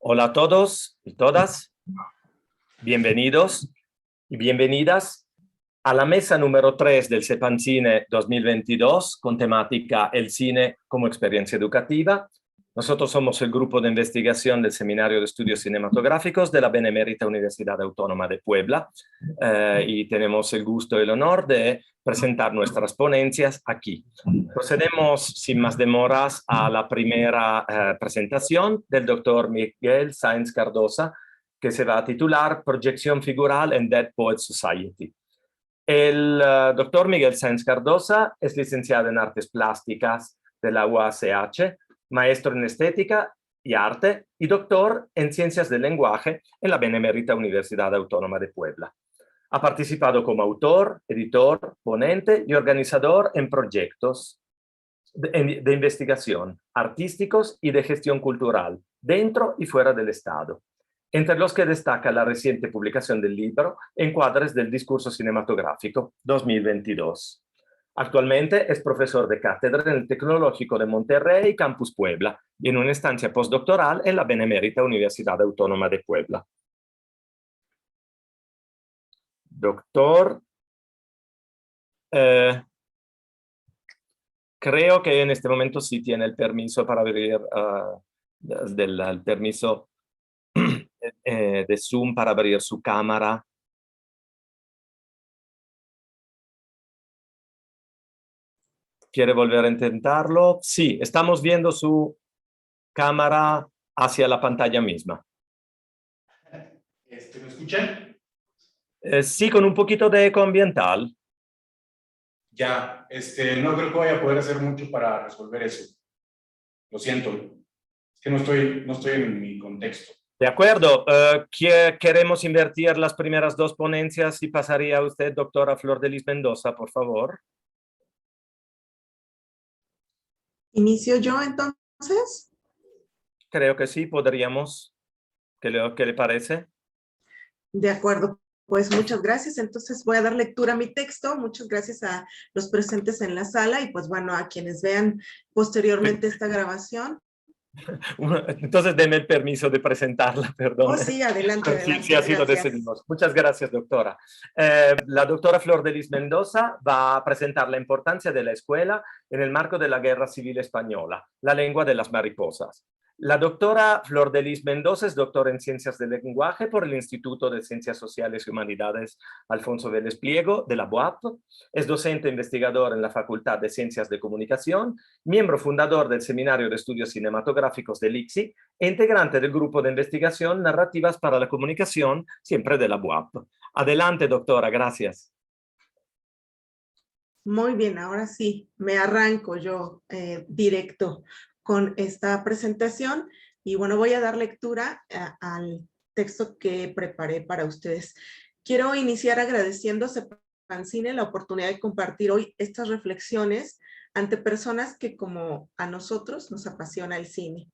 Hola a todos y todas, bienvenidos y bienvenidas a la mesa número 3 del CEPANCINE 2022 con temática El cine como experiencia educativa. Nosotros somos el grupo de investigación del Seminario de Estudios Cinematográficos de la Benemérita Universidad Autónoma de Puebla y tenemos el gusto y el honor de presentar nuestras ponencias aquí. Procedemos sin más demoras a la primera presentación del doctor Miguel Sáenz Cardosa, que se va a titular Proyección figural en Dead Poets Society. El doctor Miguel Sáenz Cardosa es licenciado en Artes Plásticas de la UACH, maestro en Estética y Arte y doctor en Ciencias del Lenguaje en la Benemérita Universidad Autónoma de Puebla. Ha participado como autor, editor, ponente y organizador en proyectos de investigación artísticos y de gestión cultural dentro y fuera del Estado, entre los que destaca la reciente publicación del libro Encuadres del Discurso Cinematográfico 2022. Actualmente es profesor de cátedra en el Tecnológico de Monterrey, Campus Puebla, y en una estancia postdoctoral en la Benemérita Universidad Autónoma de Puebla. Doctor, creo que en este momento sí tiene el permiso para abrir, el permiso de Zoom para abrir su cámara. ¿Quiere volver a intentarlo? Sí, estamos viendo su cámara hacia la pantalla misma. ¿Me escuchan? Sí, con un poquito de eco ambiental. Ya, no creo que vaya a poder hacer mucho para resolver eso. Lo siento. Es que no estoy en mi contexto. De acuerdo. Queremos invertir las primeras dos ponencias y pasaría a usted, doctora Flor de Lis Mendoza, por favor. ¿Inicio yo entonces? Creo que sí, podríamos. ¿Qué le parece? De acuerdo, pues muchas gracias. Entonces voy a dar lectura a mi texto. Muchas gracias a los presentes en la sala y pues bueno, a quienes vean posteriormente esta grabación. Entonces denme el permiso de presentarla, perdón. Oh, sí, adelante, adelante. Sí, así lo decidimos. Muchas gracias, doctora. La doctora Flor de Lis Mendoza va a presentar la importancia de la escuela en el marco de la Guerra Civil Española, la lengua de las mariposas. La doctora Flor de Lis Mendoza es doctora en Ciencias del Lenguaje por el Instituto de Ciencias Sociales y Humanidades Alfonso Vélez Pliego de la UAP. Es docente investigador en la Facultad de Ciencias de Comunicación, miembro fundador del Seminario de Estudios Cinematográficos del ICSI e integrante del grupo de investigación Narrativas para la Comunicación, siempre de la UAP. Adelante, doctora, gracias. Muy bien, ahora sí, me arranco yo directo con esta presentación y bueno, voy a dar lectura al texto que preparé para ustedes. Quiero iniciar agradeciendo a CEPANCINE la oportunidad de compartir hoy estas reflexiones ante personas que como a nosotros nos apasiona el cine.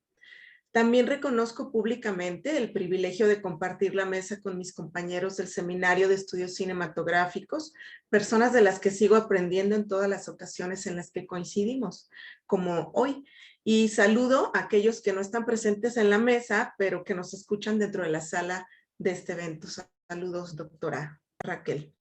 También reconozco públicamente el privilegio de compartir la mesa con mis compañeros del Seminario de Estudios Cinematográficos, personas de las que sigo aprendiendo en todas las ocasiones en las que coincidimos, como hoy. Y saludo a aquellos que no están presentes en la mesa, pero que nos escuchan dentro de la sala de este evento. Saludos, doctora Raquel.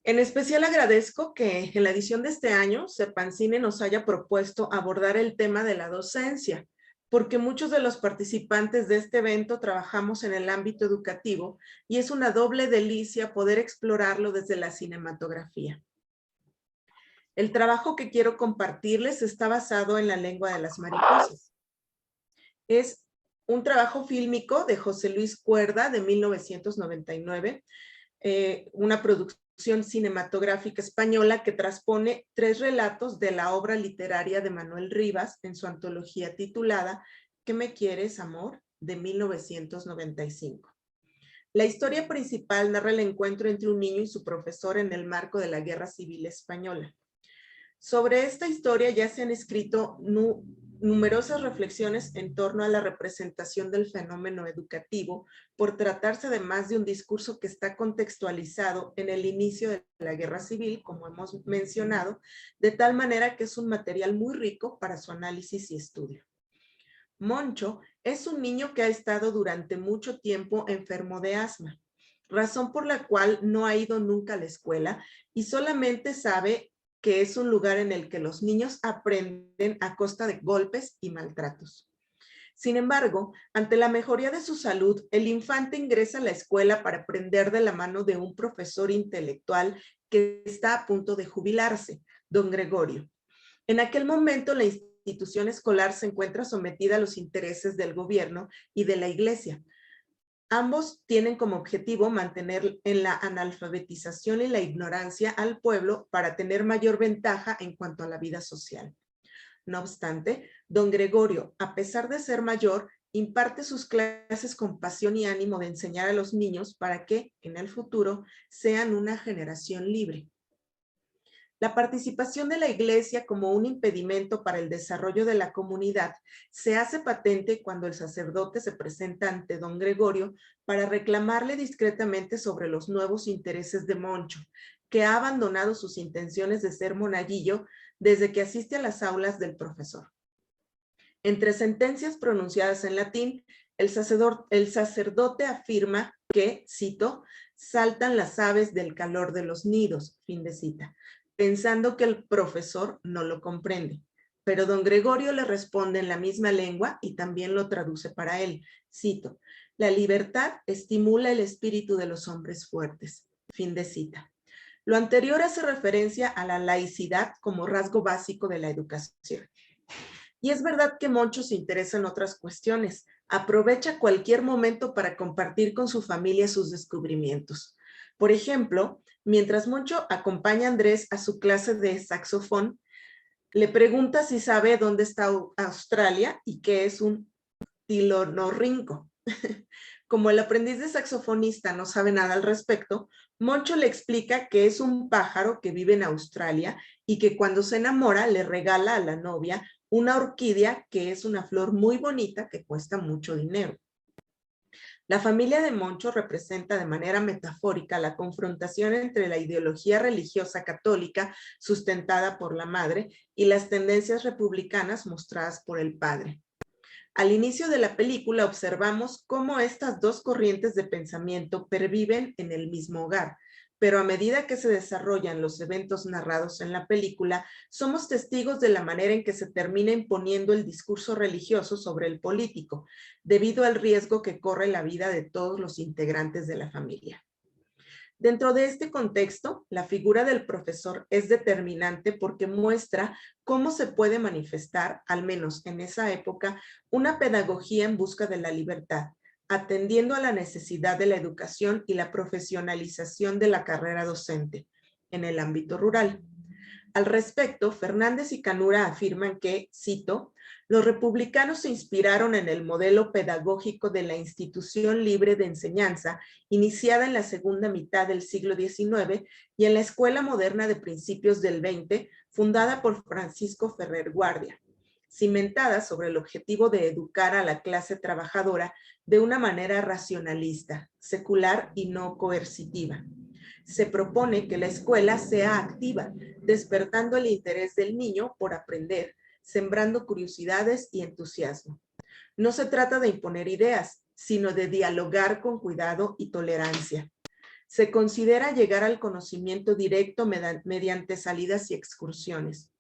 En especial agradezco que en la edición de este año CEPANCINE nos haya propuesto abordar el tema de la docencia, porque muchos de los participantes de este evento trabajamos en el ámbito educativo y es una doble delicia poder explorarlo desde la cinematografía. El trabajo que quiero compartirles está basado en La lengua de las mariposas. Es un trabajo fílmico de José Luis Cuerda de 1999, una producción cinematográfica española que transpone 3 relatos de la obra literaria de Manuel Rivas en su antología titulada ¿Qué me quieres, amor?, de 1995. La historia principal narra el encuentro entre un niño y su profesor en el marco de la Guerra Civil Española. Sobre esta historia ya se han escrito numerosas reflexiones en torno a la representación del fenómeno educativo por tratarse además de un discurso que está contextualizado en el inicio de la Guerra Civil, como hemos mencionado, de tal manera que es un material muy rico para su análisis y estudio. Moncho es un niño que ha estado durante mucho tiempo enfermo de asma, razón por la cual no ha ido nunca a la escuela y solamente sabe que es un lugar en el que los niños aprenden a costa de golpes y maltratos. Sin embargo, ante la mejoría de su salud, el infante ingresa a la escuela para aprender de la mano de un profesor intelectual que está a punto de jubilarse, don Gregorio. En aquel momento, la institución escolar se encuentra sometida a los intereses del gobierno y de la iglesia. Ambos tienen como objetivo mantener en la analfabetización y la ignorancia al pueblo para tener mayor ventaja en cuanto a la vida social. No obstante, don Gregorio, a pesar de ser mayor, imparte sus clases con pasión y ánimo de enseñar a los niños para que, en el futuro, sean una generación libre. La participación de la iglesia como un impedimento para el desarrollo de la comunidad se hace patente cuando el sacerdote se presenta ante don Gregorio para reclamarle discretamente sobre los nuevos intereses de Moncho, que ha abandonado sus intenciones de ser monaguillo desde que asiste a las aulas del profesor. Entre sentencias pronunciadas en latín, el sacerdote afirma que, cito, saltan las aves del calor de los nidos, fin de cita, pensando que el profesor no lo comprende. Pero don Gregorio le responde en la misma lengua y también lo traduce para él. Cito, la libertad estimula el espíritu de los hombres fuertes, fin de cita. Lo anterior hace referencia a la laicidad como rasgo básico de la educación. Y es verdad que Moncho se interesa en otras cuestiones. Aprovecha cualquier momento para compartir con su familia sus descubrimientos. Por ejemplo, mientras Moncho acompaña a Andrés a su clase de saxofón, le pregunta si sabe dónde está Australia y qué es un tilonorrinco. Como el aprendiz de saxofonista no sabe nada al respecto, Moncho le explica que es un pájaro que vive en Australia y que cuando se enamora le regala a la novia una orquídea que es una flor muy bonita que cuesta mucho dinero. La familia de Moncho representa de manera metafórica la confrontación entre la ideología religiosa católica sustentada por la madre y las tendencias republicanas mostradas por el padre. Al inicio de la película observamos cómo estas dos corrientes de pensamiento perviven en el mismo hogar, pero a medida que se desarrollan los eventos narrados en la película, somos testigos de la manera en que se termina imponiendo el discurso religioso sobre el político, debido al riesgo que corre la vida de todos los integrantes de la familia. Dentro de este contexto, la figura del profesor es determinante porque muestra cómo se puede manifestar, al menos en esa época, una pedagogía en busca de la libertad, atendiendo a la necesidad de la educación y la profesionalización de la carrera docente en el ámbito rural. Al respecto, Fernández y Canura afirman que, cito, los republicanos se inspiraron en el modelo pedagógico de la institución libre de enseñanza iniciada en la segunda mitad del siglo XIX y en la escuela moderna de principios del XX, fundada por Francisco Ferrer Guardia, cimentada sobre el objetivo de educar a la clase trabajadora de una manera racionalista, secular y no coercitiva. Se propone que la escuela sea activa, despertando el interés del niño por aprender, sembrando curiosidades y entusiasmo. No se trata de imponer ideas, sino de dialogar con cuidado y tolerancia. Se considera llegar al conocimiento directo mediante salidas y excursiones.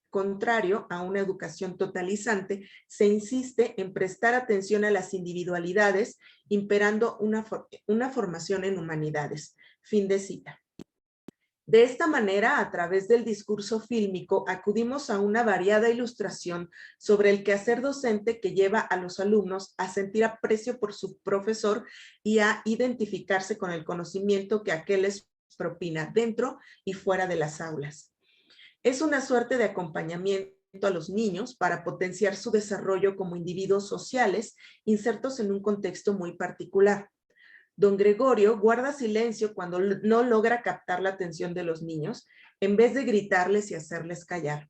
Contrario a una educación totalizante, se insiste en prestar atención a las individualidades, imperando una formación en humanidades. Fin de cita. De esta manera, a través del discurso fílmico, acudimos a una variada ilustración sobre el quehacer docente que lleva a los alumnos a sentir aprecio por su profesor y a identificarse con el conocimiento que aquel les propina dentro y fuera de las aulas. Es una suerte de acompañamiento a los niños para potenciar su desarrollo como individuos sociales insertos en un contexto muy particular. Don Gregorio guarda silencio cuando no logra captar la atención de los niños, en vez de gritarles y hacerles callar.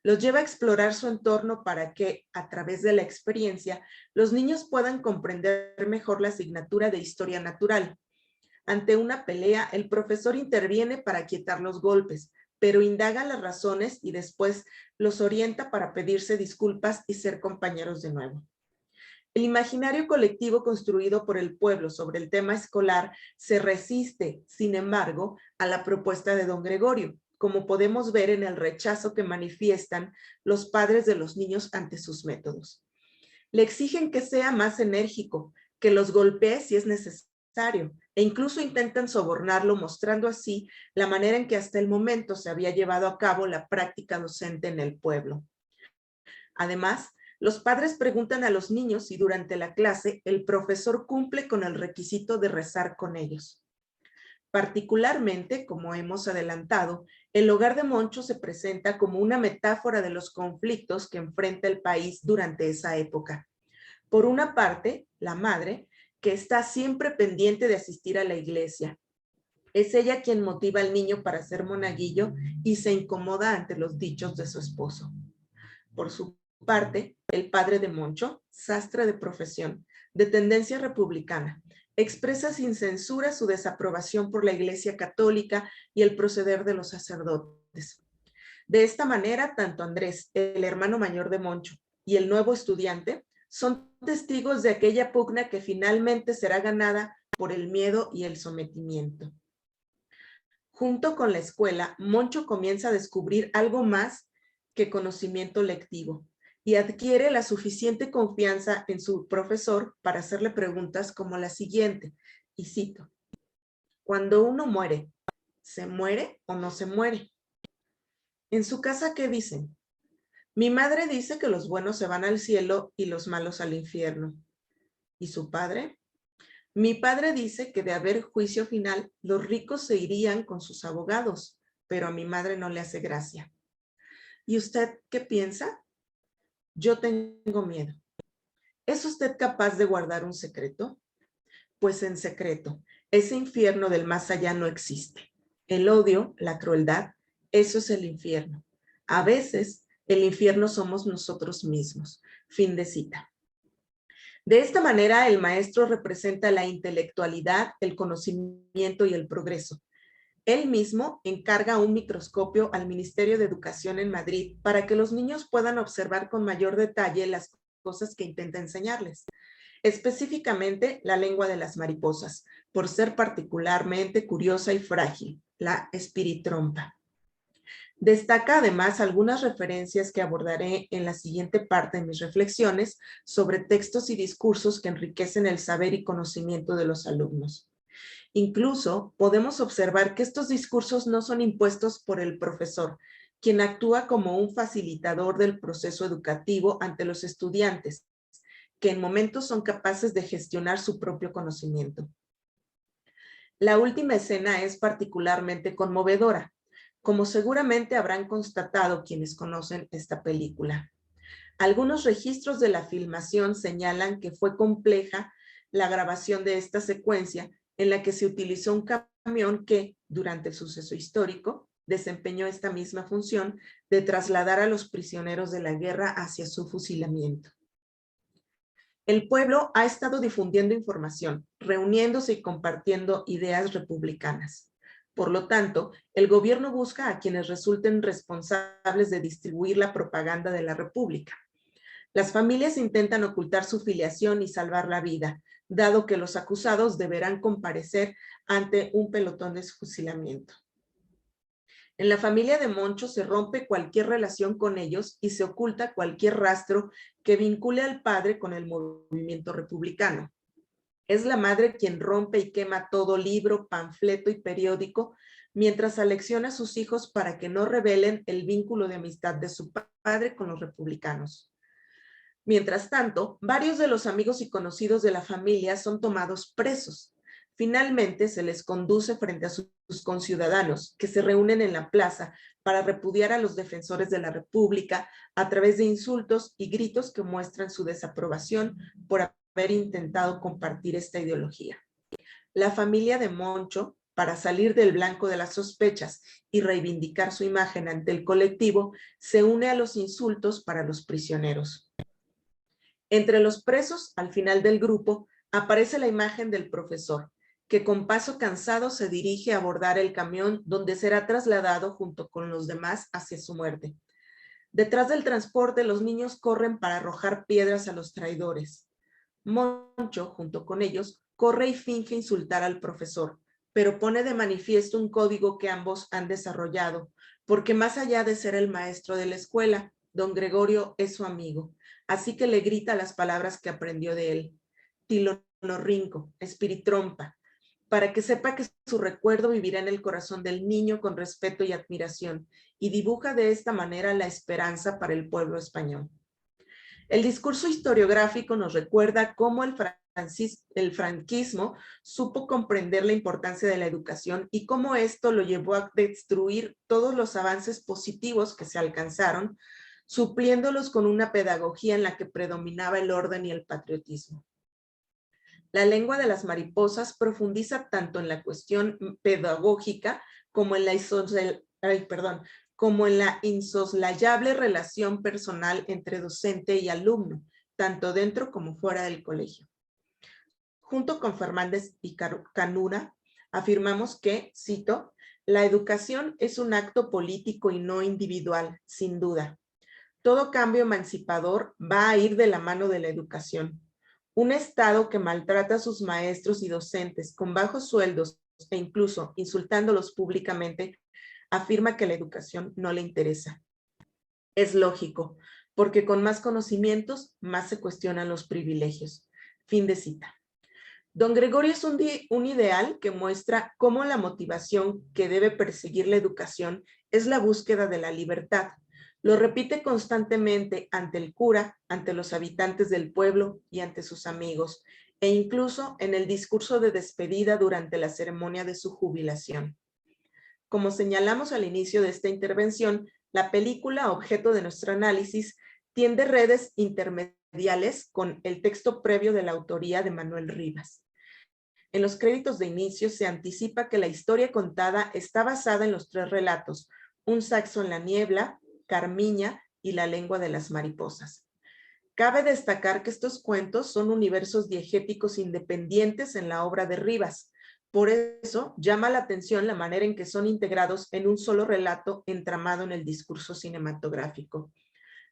Los lleva a explorar su entorno para que, a través de la experiencia, los niños puedan comprender mejor la asignatura de historia natural. Ante una pelea, el profesor interviene para quietar los golpes, pero indaga las razones y después los orienta para pedirse disculpas y ser compañeros de nuevo. El imaginario colectivo construido por el pueblo sobre el tema escolar se resiste, sin embargo, a la propuesta de don Gregorio, como podemos ver en el rechazo que manifiestan los padres de los niños ante sus métodos. Le exigen que sea más enérgico, que los golpee si es necesario, e incluso intentan sobornarlo, mostrando así la manera en que hasta el momento se había llevado a cabo la práctica docente en el pueblo. Además, los padres preguntan a los niños si durante la clase el profesor cumple con el requisito de rezar con ellos. Particularmente, como hemos adelantado, el hogar de Moncho se presenta como una metáfora de los conflictos que enfrenta el país durante esa época. Por una parte, la madre, que está siempre pendiente de asistir a la iglesia. Es ella quien motiva al niño para ser monaguillo y se incomoda ante los dichos de su esposo. Por su parte, el padre de Moncho, sastre de profesión, de tendencia republicana, expresa sin censura su desaprobación por la Iglesia Católica y el proceder de los sacerdotes. De esta manera, tanto Andrés, el hermano mayor de Moncho, y el nuevo estudiante son testigos de aquella pugna que finalmente será ganada por el miedo y el sometimiento. Junto con la escuela, Moncho comienza a descubrir algo más que conocimiento lectivo y adquiere la suficiente confianza en su profesor para hacerle preguntas como la siguiente, y cito: cuando uno muere, ¿se muere o no se muere? En su casa, ¿qué dicen? Mi madre dice que los buenos se van al cielo y los malos al infierno. ¿Y su padre? Mi padre dice que de haber juicio final, los ricos se irían con sus abogados, pero a mi madre no le hace gracia. ¿Y usted qué piensa? Yo tengo miedo. ¿Es usted capaz de guardar un secreto? Pues en secreto, ese infierno del más allá no existe. El odio, la crueldad, eso es el infierno. A veces, el infierno somos nosotros mismos. Fin de cita. De esta manera, el maestro representa la intelectualidad, el conocimiento y el progreso. Él mismo encarga un microscopio al Ministerio de Educación en Madrid para que los niños puedan observar con mayor detalle las cosas que intenta enseñarles. Específicamente, la lengua de las mariposas, por ser particularmente curiosa y frágil, la espiritrompa. Destaca además algunas referencias que abordaré en la siguiente parte de mis reflexiones sobre textos y discursos que enriquecen el saber y conocimiento de los alumnos. Incluso podemos observar que estos discursos no son impuestos por el profesor, quien actúa como un facilitador del proceso educativo ante los estudiantes, que en momentos son capaces de gestionar su propio conocimiento. La última escena es particularmente conmovedora, como seguramente habrán constatado quienes conocen esta película. Algunos registros de la filmación señalan que fue compleja la grabación de esta secuencia en la que se utilizó un camión que, durante el suceso histórico, desempeñó esta misma función de trasladar a los prisioneros de la guerra hacia su fusilamiento. El pueblo ha estado difundiendo información, reuniéndose y compartiendo ideas republicanas. Por lo tanto, el gobierno busca a quienes resulten responsables de distribuir la propaganda de la República. Las familias intentan ocultar su filiación y salvar la vida, dado que los acusados deberán comparecer ante un pelotón de fusilamiento. En la familia de Moncho se rompe cualquier relación con ellos y se oculta cualquier rastro que vincule al padre con el movimiento republicano. Es la madre quien rompe y quema todo libro, panfleto y periódico, mientras alecciona a sus hijos para que no revelen el vínculo de amistad de su padre con los republicanos. Mientras tanto, varios de los amigos y conocidos de la familia son tomados presos. Finalmente, se les conduce frente a sus conciudadanos, que se reúnen en la plaza para repudiar a los defensores de la República a través de insultos y gritos que muestran su desaprobación por haber intentado compartir esta ideología. La familia de Moncho, para salir del blanco de las sospechas y reivindicar su imagen ante el colectivo, se une a los insultos para los prisioneros. Entre los presos, al final del grupo, aparece la imagen del profesor, que con paso cansado se dirige a abordar el camión donde será trasladado junto con los demás hacia su muerte. Detrás del transporte, los niños corren para arrojar piedras a los traidores. Moncho, junto con ellos, corre y finge insultar al profesor, pero pone de manifiesto un código que ambos han desarrollado, porque más allá de ser el maestro de la escuela, don Gregorio es su amigo, así que le grita las palabras que aprendió de él: tilonorrinco, espiritrompa, para que sepa que su recuerdo vivirá en el corazón del niño con respeto y admiración, y dibuja de esta manera la esperanza para el pueblo español. El discurso historiográfico nos recuerda cómo el franquismo supo comprender la importancia de la educación y cómo esto lo llevó a destruir todos los avances positivos que se alcanzaron, supliéndolos con una pedagogía en la que predominaba el orden y el patriotismo. La lengua de las mariposas profundiza tanto en la cuestión pedagógica como en la insoslayable relación personal entre docente y alumno, tanto dentro como fuera del colegio. Junto con Fernández y Canura, afirmamos que, cito, la educación es un acto político y no individual, sin duda. Todo cambio emancipador va a ir de la mano de la educación. Un Estado que maltrata a sus maestros y docentes con bajos sueldos e incluso insultándolos públicamente, afirma que la educación no le interesa. Es lógico, porque con más conocimientos, más se cuestionan los privilegios. Fin de cita. Don Gregorio es un ideal que muestra cómo la motivación que debe perseguir la educación es la búsqueda de la libertad. Lo repite constantemente ante el cura, ante los habitantes del pueblo y ante sus amigos, e incluso en el discurso de despedida durante la ceremonia de su jubilación. Como señalamos al inicio de esta intervención, la película, objeto de nuestro análisis, tiende redes intermediales con el texto previo de la autoría de Manuel Rivas. En los créditos de inicio se anticipa que la historia contada está basada en los 3 relatos: Un saxo en la niebla, Carmiña y La lengua de las mariposas. Cabe destacar que estos cuentos son universos diegéticos independientes en la obra de Rivas. Por eso llama la atención la manera en que son integrados en un solo relato entramado en el discurso cinematográfico.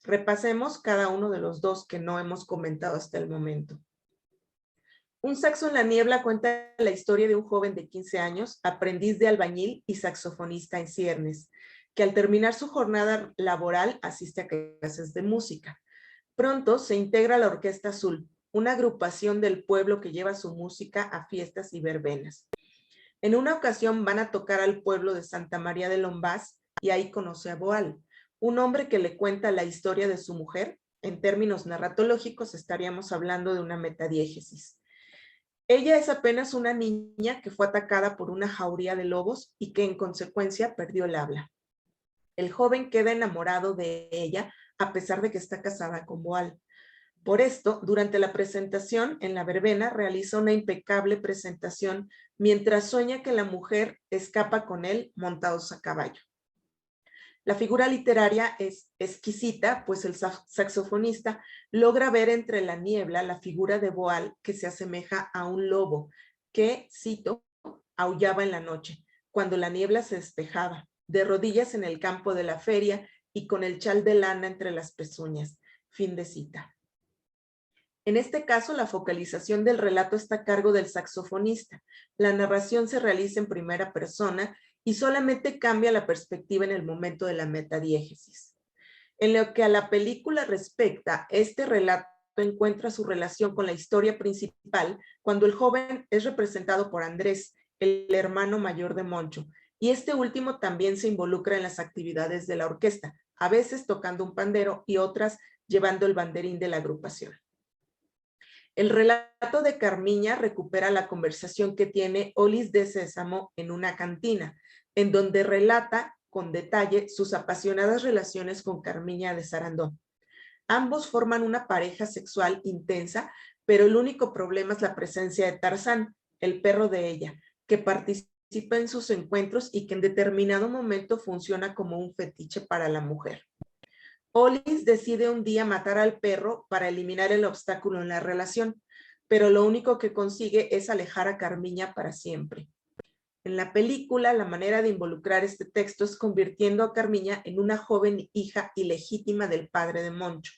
Repasemos cada uno de los 2 que no hemos comentado hasta el momento. Un saxo en la niebla cuenta la historia de un joven de 15 años, aprendiz de albañil y saxofonista en ciernes, que al terminar su jornada laboral asiste a clases de música. Pronto se integra a la Orquesta Azul, una agrupación del pueblo que lleva su música a fiestas y verbenas. En una ocasión van a tocar al pueblo de Santa María de Lombás y ahí conoce a Boal, un hombre que le cuenta la historia de su mujer. En términos narratológicos estaríamos hablando de una metadiégesis. Ella es apenas una niña que fue atacada por una jauría de lobos y que en consecuencia perdió el habla. El joven queda enamorado de ella a pesar de que está casada con Boal. Por esto, durante la presentación en la verbena realiza una impecable presentación mientras sueña que la mujer escapa con él montados a caballo. La figura literaria es exquisita, pues el saxofonista logra ver entre la niebla la figura de Boal que se asemeja a un lobo que, cito, aullaba en la noche, cuando la niebla se despejaba, de rodillas en el campo de la feria y con el chal de lana entre las pezuñas. Fin de cita. En este caso, la focalización del relato está a cargo del saxofonista. La narración se realiza en primera persona y solamente cambia la perspectiva en el momento de la metadiégesis. En lo que a la película respecta, este relato encuentra su relación con la historia principal cuando el joven es representado por Andrés, el hermano mayor de Moncho, y este último también se involucra en las actividades de la orquesta, a veces tocando un pandero y otras llevando el banderín de la agrupación. El relato de Carmiña recupera la conversación que tiene Olis de Sésamo en una cantina, en donde relata con detalle sus apasionadas relaciones con Carmiña de Sarandón. Ambos forman una pareja sexual intensa, pero el único problema es la presencia de Tarzán, el perro de ella, que participa en sus encuentros y que en determinado momento funciona como un fetiche para la mujer. Olis decide un día matar al perro para eliminar el obstáculo en la relación, pero lo único que consigue es alejar a Carmiña para siempre. En la película, la manera de involucrar este texto es convirtiendo a Carmiña en una joven hija ilegítima del padre de Moncho.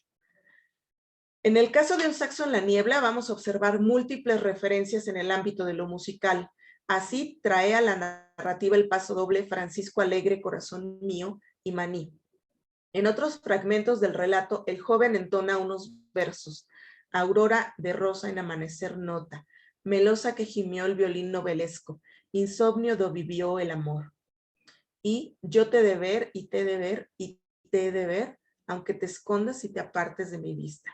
En el caso de Un saxo en la niebla, vamos a observar múltiples referencias en el ámbito de lo musical. Así trae a la narrativa el paso doble Francisco Alegre, Corazón mío y Maní. En otros fragmentos del relato, el joven entona unos versos. Aurora de rosa en amanecer nota, melosa que gimió el violín novelesco, insomnio do vivió el amor. Y yo te he de ver y te he de ver y te he de ver, aunque te escondas y te apartes de mi vista.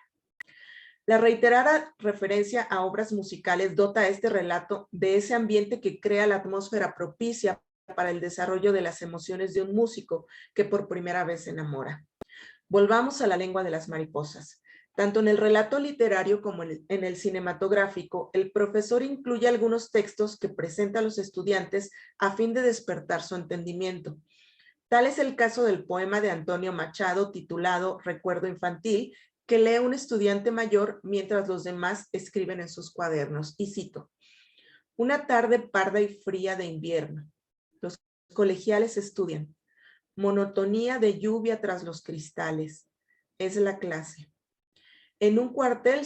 La reiterada referencia a obras musicales dota a este relato de ese ambiente que crea la atmósfera propicia para el desarrollo de las emociones de un músico que por primera vez se enamora. Volvamos a La lengua de las mariposas. Tanto en el relato literario como en el cinematográfico, el profesor incluye algunos textos que presenta a los estudiantes a fin de despertar su entendimiento. Tal es el caso del poema de Antonio Machado titulado Recuerdo infantil, que lee un estudiante mayor mientras los demás escriben en sus cuadernos. Y cito: una tarde parda y fría de invierno. Los colegiales estudian. Monotonía de lluvia tras los cristales. Es la clase. En un cartel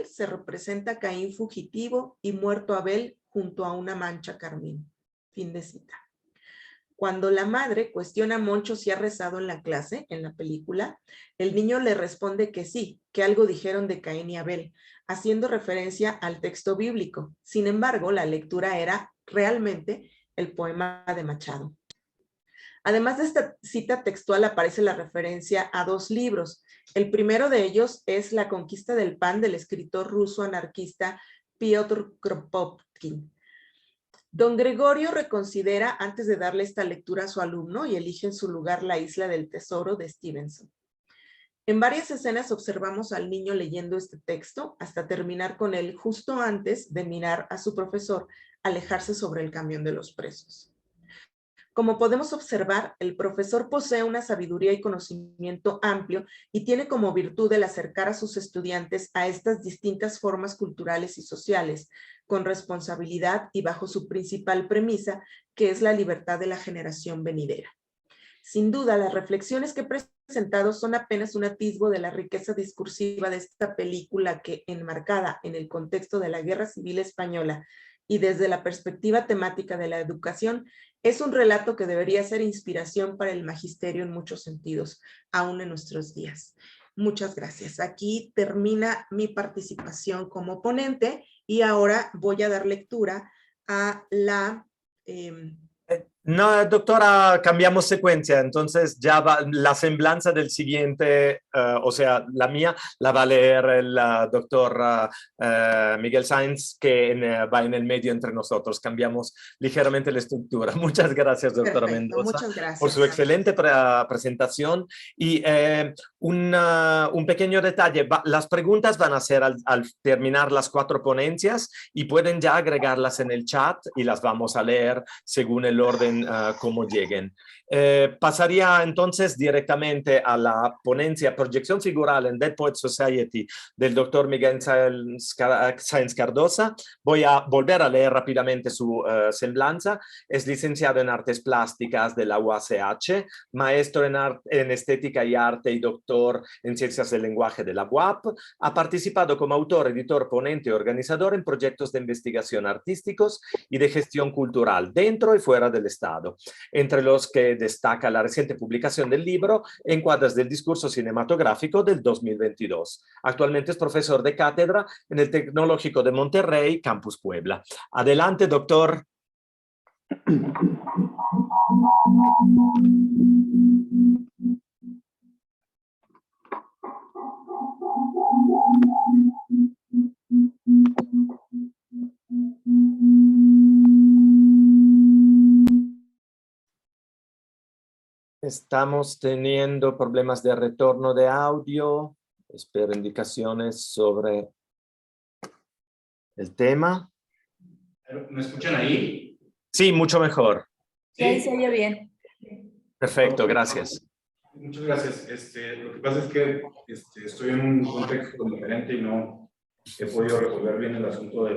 se representa Caín fugitivo y muerto Abel junto a una mancha carmín. Fin de cita. Cuando la madre cuestiona a Moncho si ha rezado en la clase, en la película, el niño le responde que sí, que algo dijeron de Caín y Abel, haciendo referencia al texto bíblico. Sin embargo, la lectura era realmente el poema de Machado. Además de esta cita textual aparece la referencia a dos libros. El primero de ellos es La conquista del pan del escritor ruso anarquista Piotr Kropotkin. Don Gregorio reconsidera antes de darle esta lectura a su alumno y elige en su lugar La isla del tesoro de Stevenson. En varias escenas observamos al niño leyendo este texto hasta terminar con él justo antes de mirar a su profesor alejarse sobre el camión de los presos. Como podemos observar, el profesor posee una sabiduría y conocimiento amplio y tiene como virtud el acercar a sus estudiantes a estas distintas formas culturales y sociales, con responsabilidad y bajo su principal premisa, que es la libertad de la generación venidera. Sin duda, las reflexiones que he presentado son apenas un atisbo de la riqueza discursiva de esta película que, enmarcada en el contexto de la Guerra Civil Española y desde la perspectiva temática de la educación, es un relato que debería ser inspiración para el magisterio en muchos sentidos, aún en nuestros días. Muchas gracias. Aquí termina mi participación como ponente y ahora voy a dar lectura a la... No, doctora, cambiamos secuencia, entonces ya va, la semblanza del siguiente, o sea, la mía, la va a leer el doctor Miguel Sáenz, que va en el medio entre nosotros. Cambiamos ligeramente la estructura. Muchas gracias, doctora Perfecto, Mendoza, muchas gracias, por su excelente presentación. Y un pequeño detalle, las preguntas van a ser al terminar las 4 ponencias y pueden ya agregarlas en el chat y las vamos a leer según el orden como lleguen. Pasaría entonces directamente a la ponencia Proyección Figural en Dead Poets Society del doctor Miguel Sáenz Cardosa. Voy a volver a leer rápidamente su semblanza. Es licenciado en Artes Plásticas de la UACH, maestro en Estética y Arte y doctor en Ciencias del Lenguaje de la UAP. Ha participado como autor, editor, ponente y organizador en proyectos de investigación artísticos y de gestión cultural dentro y fuera del Estado, entre los que destaca la reciente publicación del libro Encuadres del discurso cinematográfico del 2022. Actualmente es profesor de cátedra en el Tecnológico de Monterrey, Campus Puebla. Adelante, doctor. Estamos teniendo problemas de retorno de audio. Espero indicaciones sobre el tema. ¿Me escuchan ahí? Sí, mucho mejor. Sí, se oye bien. Perfecto, gracias. Muchas gracias. Lo que pasa es que estoy en un contexto diferente y no he podido resolver bien el asunto de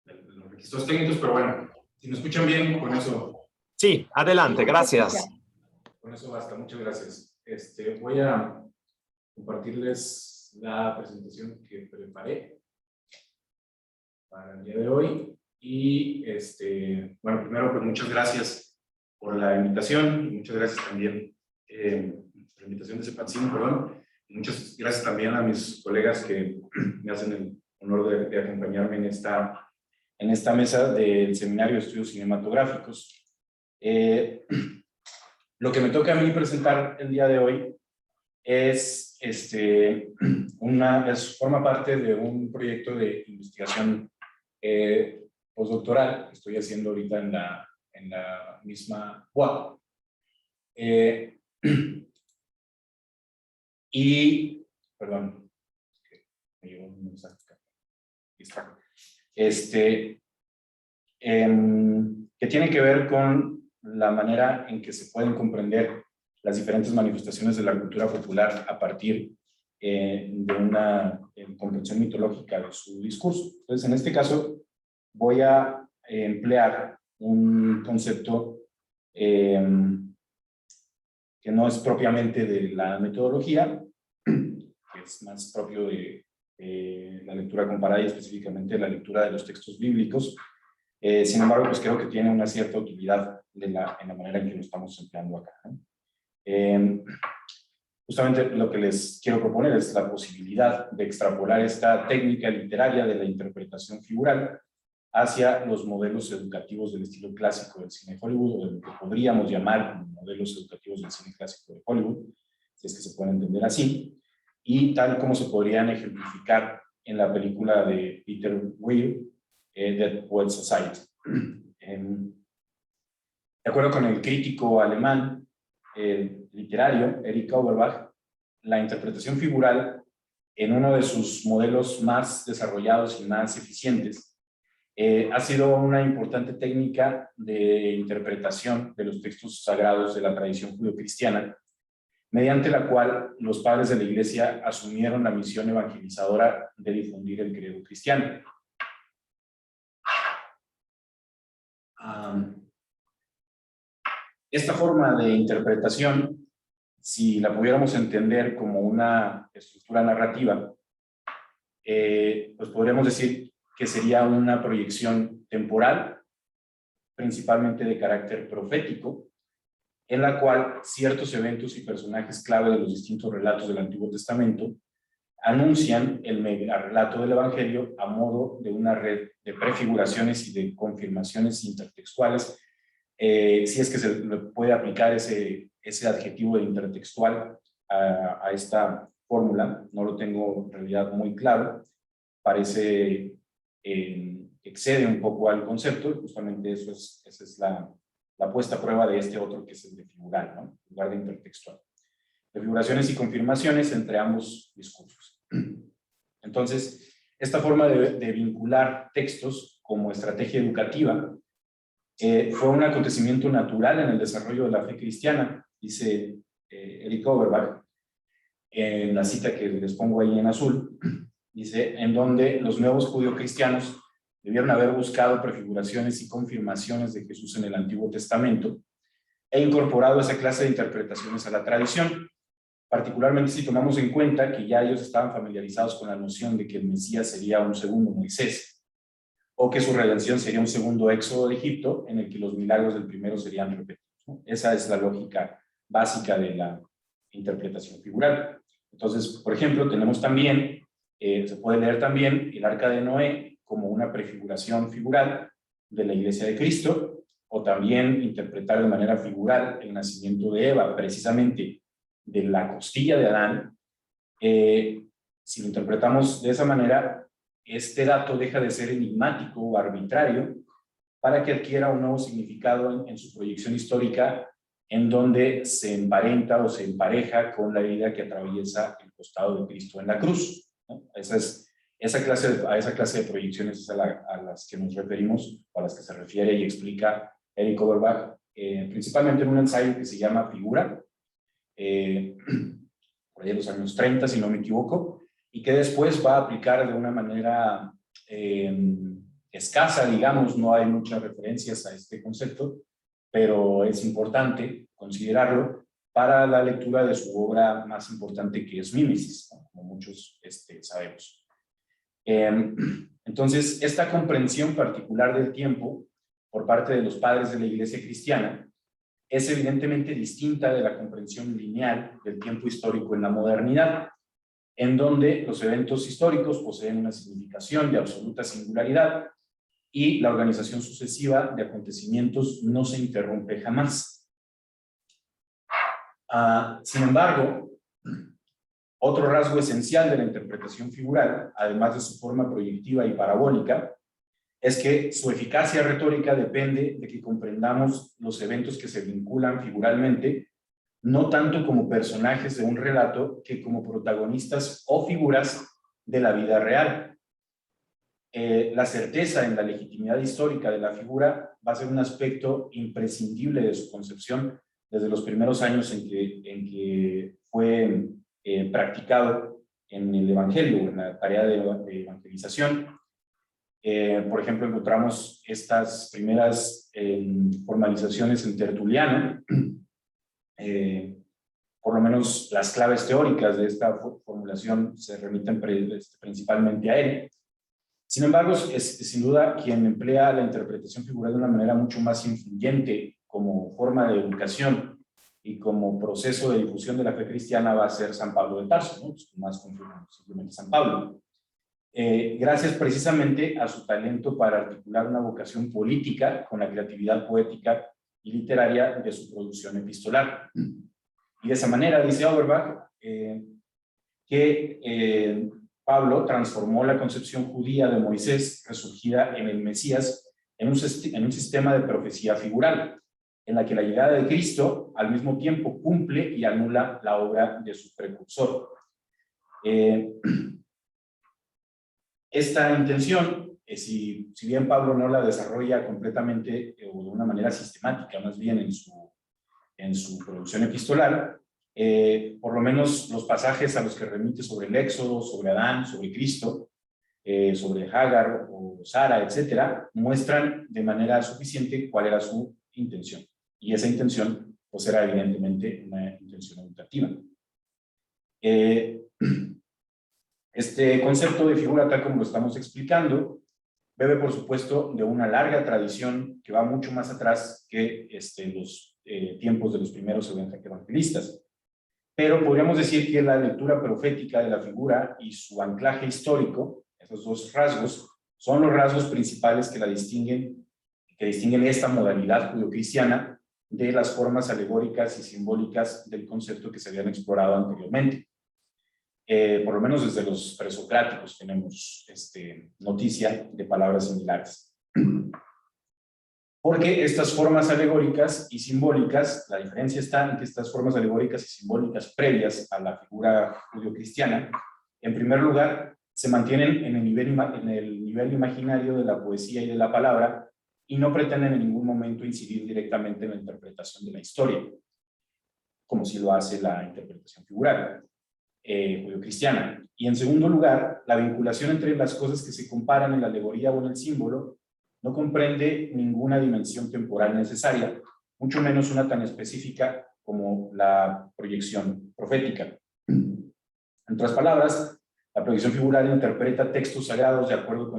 los registros técnicos, pero bueno, si me escuchan bien, con eso. Sí, adelante, gracias. Con eso basta, muchas gracias. Voy a compartirles la presentación que preparé para el día de hoy. Y, bueno, primero, pues muchas gracias por la invitación y muchas gracias también por la invitación de Sepancine, perdón. Y muchas gracias también a mis colegas que me hacen el honor de acompañarme en esta mesa del Seminario de Estudios Cinematográficos. Lo que me toca a mí presentar el día de hoy es, forma parte de un proyecto de investigación postdoctoral que estoy haciendo ahorita en la misma UAP. Y, perdón, me llegó un mensaje acá. Está. Que tiene que ver con la manera en que se pueden comprender las diferentes manifestaciones de la cultura popular a partir de una comprensión mitológica de su discurso. Entonces, en este caso, voy a emplear un concepto que no es propiamente de la metodología, que es más propio de la lectura comparada y específicamente de la lectura de los textos bíblicos. Sin embargo, pues creo que tiene una cierta utilidad en la manera en que lo estamos empleando acá, ¿no? Justamente lo que les quiero proponer es la posibilidad de extrapolar esta técnica literaria de la interpretación figural hacia los modelos educativos del estilo clásico del cine de Hollywood, o de lo que podríamos llamar como modelos educativos del cine clásico de Hollywood, si es que se pueden entender así, y tal como se podrían ejemplificar en la película de Peter Weir, Dead Poets Society. De acuerdo con el crítico alemán literario Erich Auerbach, la interpretación figural en uno de sus modelos más desarrollados y más eficientes ha sido una importante técnica de interpretación de los textos sagrados de la tradición judeocristiana, mediante la cual los padres de la Iglesia asumieron la misión evangelizadora de difundir el credo cristiano. Esta forma de interpretación, si la pudiéramos entender como una estructura narrativa, pues podríamos decir que sería una proyección temporal, principalmente de carácter profético, en la cual ciertos eventos y personajes clave de los distintos relatos del Antiguo Testamento anuncian el megarrelato del Evangelio a modo de una red de prefiguraciones y de confirmaciones intertextuales, si es que se le puede aplicar ese adjetivo de intertextual a esta fórmula. No lo tengo en realidad muy claro, parece excede un poco al concepto, y justamente esa es la puesta a prueba de este otro, que es el de figural, ¿no? En lugar de intertextual. Prefiguraciones y confirmaciones entre ambos discursos. Entonces, esta forma de vincular textos como estrategia educativa fue un acontecimiento natural en el desarrollo de la fe cristiana, dice Erich Auerbach, en la cita que les pongo ahí en azul, dice, en donde los nuevos judeocristianos debieron haber buscado prefiguraciones y confirmaciones de Jesús en el Antiguo Testamento e incorporado esa clase de interpretaciones a la tradición, particularmente si tomamos en cuenta que ya ellos estaban familiarizados con la noción de que el Mesías sería un segundo Moisés, o que su redención sería un segundo éxodo de Egipto, en el que los milagros del primero serían repetidos, ¿no? Esa es la lógica básica de la interpretación figural. Entonces, por ejemplo, tenemos también, se puede leer también el Arca de Noé como una prefiguración figural de la Iglesia de Cristo, o también interpretar de manera figural el nacimiento de Eva, precisamente de la costilla de Adán. Si lo interpretamos de esa manera, este dato deja de ser enigmático o arbitrario para que adquiera un nuevo significado en su proyección histórica, en donde se emparenta o se empareja con la herida que atraviesa el costado de Cristo en la cruz, ¿no? A esa clase de proyecciones es a las que nos referimos, o a las que se refiere y explica Erich Auerbach, principalmente en un ensayo que se llama Figura, por ahí en los años 30, si no me equivoco, y que después va a aplicar de una manera escasa, digamos. No hay muchas referencias a este concepto, pero es importante considerarlo para la lectura de su obra más importante, que es Mímesis, ¿no? Como muchos sabemos. Entonces, esta comprensión particular del tiempo por parte de los padres de la Iglesia cristiana es evidentemente distinta de la comprensión lineal del tiempo histórico en la modernidad, en donde los eventos históricos poseen una significación de absoluta singularidad y la organización sucesiva de acontecimientos no se interrumpe jamás. Sin embargo, otro rasgo esencial de la interpretación figural, además de su forma proyectiva y parabólica, es que su eficacia retórica depende de que comprendamos los eventos que se vinculan figuralmente, no tanto como personajes de un relato, que como protagonistas o figuras de la vida real. La certeza en la legitimidad histórica de la figura va a ser un aspecto imprescindible de su concepción desde los primeros años en que fue practicado en el Evangelio, en la tarea de evangelización. Por ejemplo, encontramos estas primeras formalizaciones en Tertuliano, por lo menos las claves teóricas de esta formulación se remiten principalmente a él. Sin embargo, es sin duda quien emplea la interpretación figural de una manera mucho más influyente como forma de educación y como proceso de difusión de la fe cristiana va a ser San Pablo de Tarso, ¿no? Pues más simplemente San Pablo. Gracias precisamente a su talento para articular una vocación política con la creatividad poética y literaria de su producción epistolar. Y de esa manera, dice Auerbach, que Pablo transformó la concepción judía de Moisés, resurgida en el Mesías, en un sistema de profecía figural, en la que la llegada de Cristo al mismo tiempo cumple y anula la obra de su precursor. Esta intención, si bien Pablo no la desarrolla completamente o de una manera sistemática, más bien en su producción epistolar, por lo menos los pasajes a los que remite sobre el Éxodo, sobre Adán, sobre Cristo, sobre Hagar o Sara, etcétera, muestran de manera suficiente cuál era su intención. Y esa intención, pues, era evidentemente una intención educativa. Este concepto de figura, tal como lo estamos explicando, bebe, por supuesto, de una larga tradición que va mucho más atrás que los tiempos de los primeros evangelistas. Pero podríamos decir que la lectura profética de la figura y su anclaje histórico, esos dos rasgos, son los rasgos principales que distinguen esta modalidad judeocristiana de las formas alegóricas y simbólicas del concepto que se habían explorado anteriormente. Por lo menos desde los presocráticos tenemos noticia de palabras similares. Porque estas formas alegóricas y simbólicas, la diferencia está en que estas formas alegóricas y simbólicas previas a la figura judeocristiana, en primer lugar, se mantienen en el nivel imaginario de la poesía y de la palabra y no pretenden en ningún momento incidir directamente en la interpretación de la historia, como si lo hace la interpretación figural judeocristiana. Y en segundo lugar, la vinculación entre las cosas que se comparan en la alegoría o en el símbolo no comprende ninguna dimensión temporal necesaria, mucho menos una tan específica como la proyección profética. En otras palabras, la proyección figural interpreta textos sagrados de acuerdo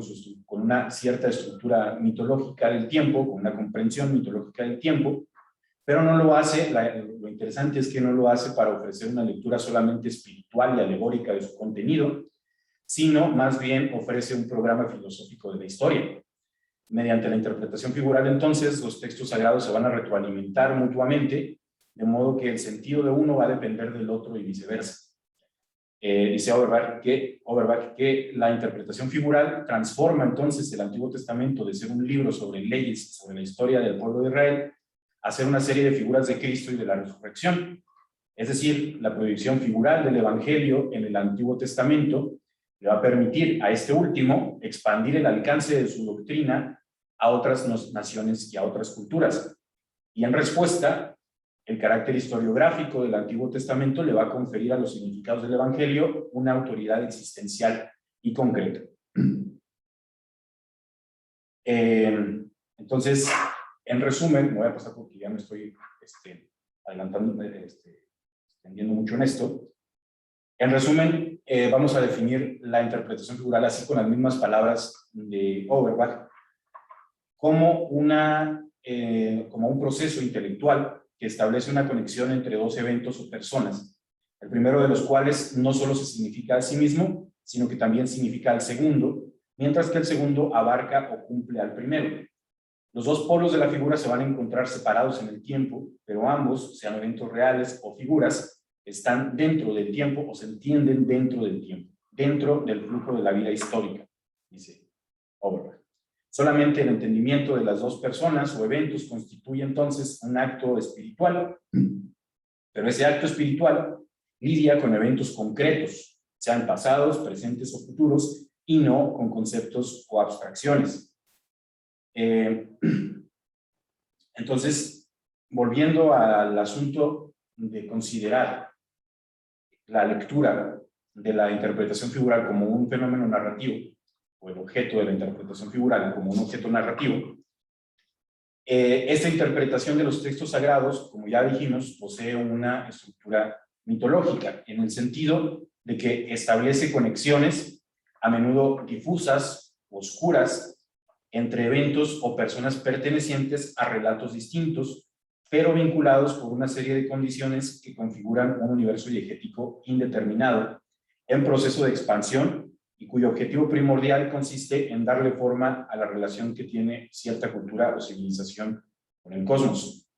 con una cierta estructura mitológica del tiempo, con una comprensión mitológica del tiempo, pero no lo hace, lo interesante es que no lo hace para ofrecer una lectura solamente espiritual y alegórica de su contenido, sino más bien ofrece un programa filosófico de la historia. Mediante la interpretación figural, entonces, los textos sagrados se van a retroalimentar mutuamente, de modo que el sentido de uno va a depender del otro y viceversa. Dice Auerbach que la interpretación figural transforma entonces el Antiguo Testamento de ser un libro sobre leyes, sobre la historia del pueblo de Israel, a ser una serie de figuras de Cristo y de la resurrección. Es decir, la proyección figural del Evangelio en el Antiguo Testamento le va a permitir a este último expandir el alcance de su doctrina a otras naciones y a otras culturas. Y en respuesta, el carácter historiográfico del Antiguo Testamento le va a conferir a los significados del Evangelio una autoridad existencial y concreta. Entonces, en resumen, me voy a pasar porque ya me estoy adelantando, extendiendo mucho en esto. En resumen, vamos a definir la interpretación figural así con las mismas palabras de Auerbach, como un proceso intelectual que establece una conexión entre dos eventos o personas, el primero de los cuales no solo se significa a sí mismo, sino que también significa al segundo, mientras que el segundo abarca o cumple al primero. Los dos polos de la figura se van a encontrar separados en el tiempo, pero ambos, sean eventos reales o figuras, están dentro del tiempo o se entienden dentro del tiempo, dentro del flujo de la vida histórica, dice Auerbach. Solamente el entendimiento de las dos personas o eventos constituye entonces un acto espiritual, pero ese acto espiritual lidia con eventos concretos, sean pasados, presentes o futuros, y no con conceptos o abstracciones. Entonces, volviendo al asunto de considerar la lectura de la interpretación figural como un fenómeno narrativo, o el objeto de la interpretación figural como un objeto narrativo, esta interpretación de los textos sagrados, como ya dijimos, posee una estructura mitológica, en el sentido de que establece conexiones, a menudo difusas, oscuras, entre eventos o personas pertenecientes a relatos distintos, pero vinculados por una serie de condiciones que configuran un universo diegético indeterminado, en proceso de expansión, y cuyo objetivo primordial consiste en darle forma a la relación que tiene cierta cultura o civilización con el cosmos.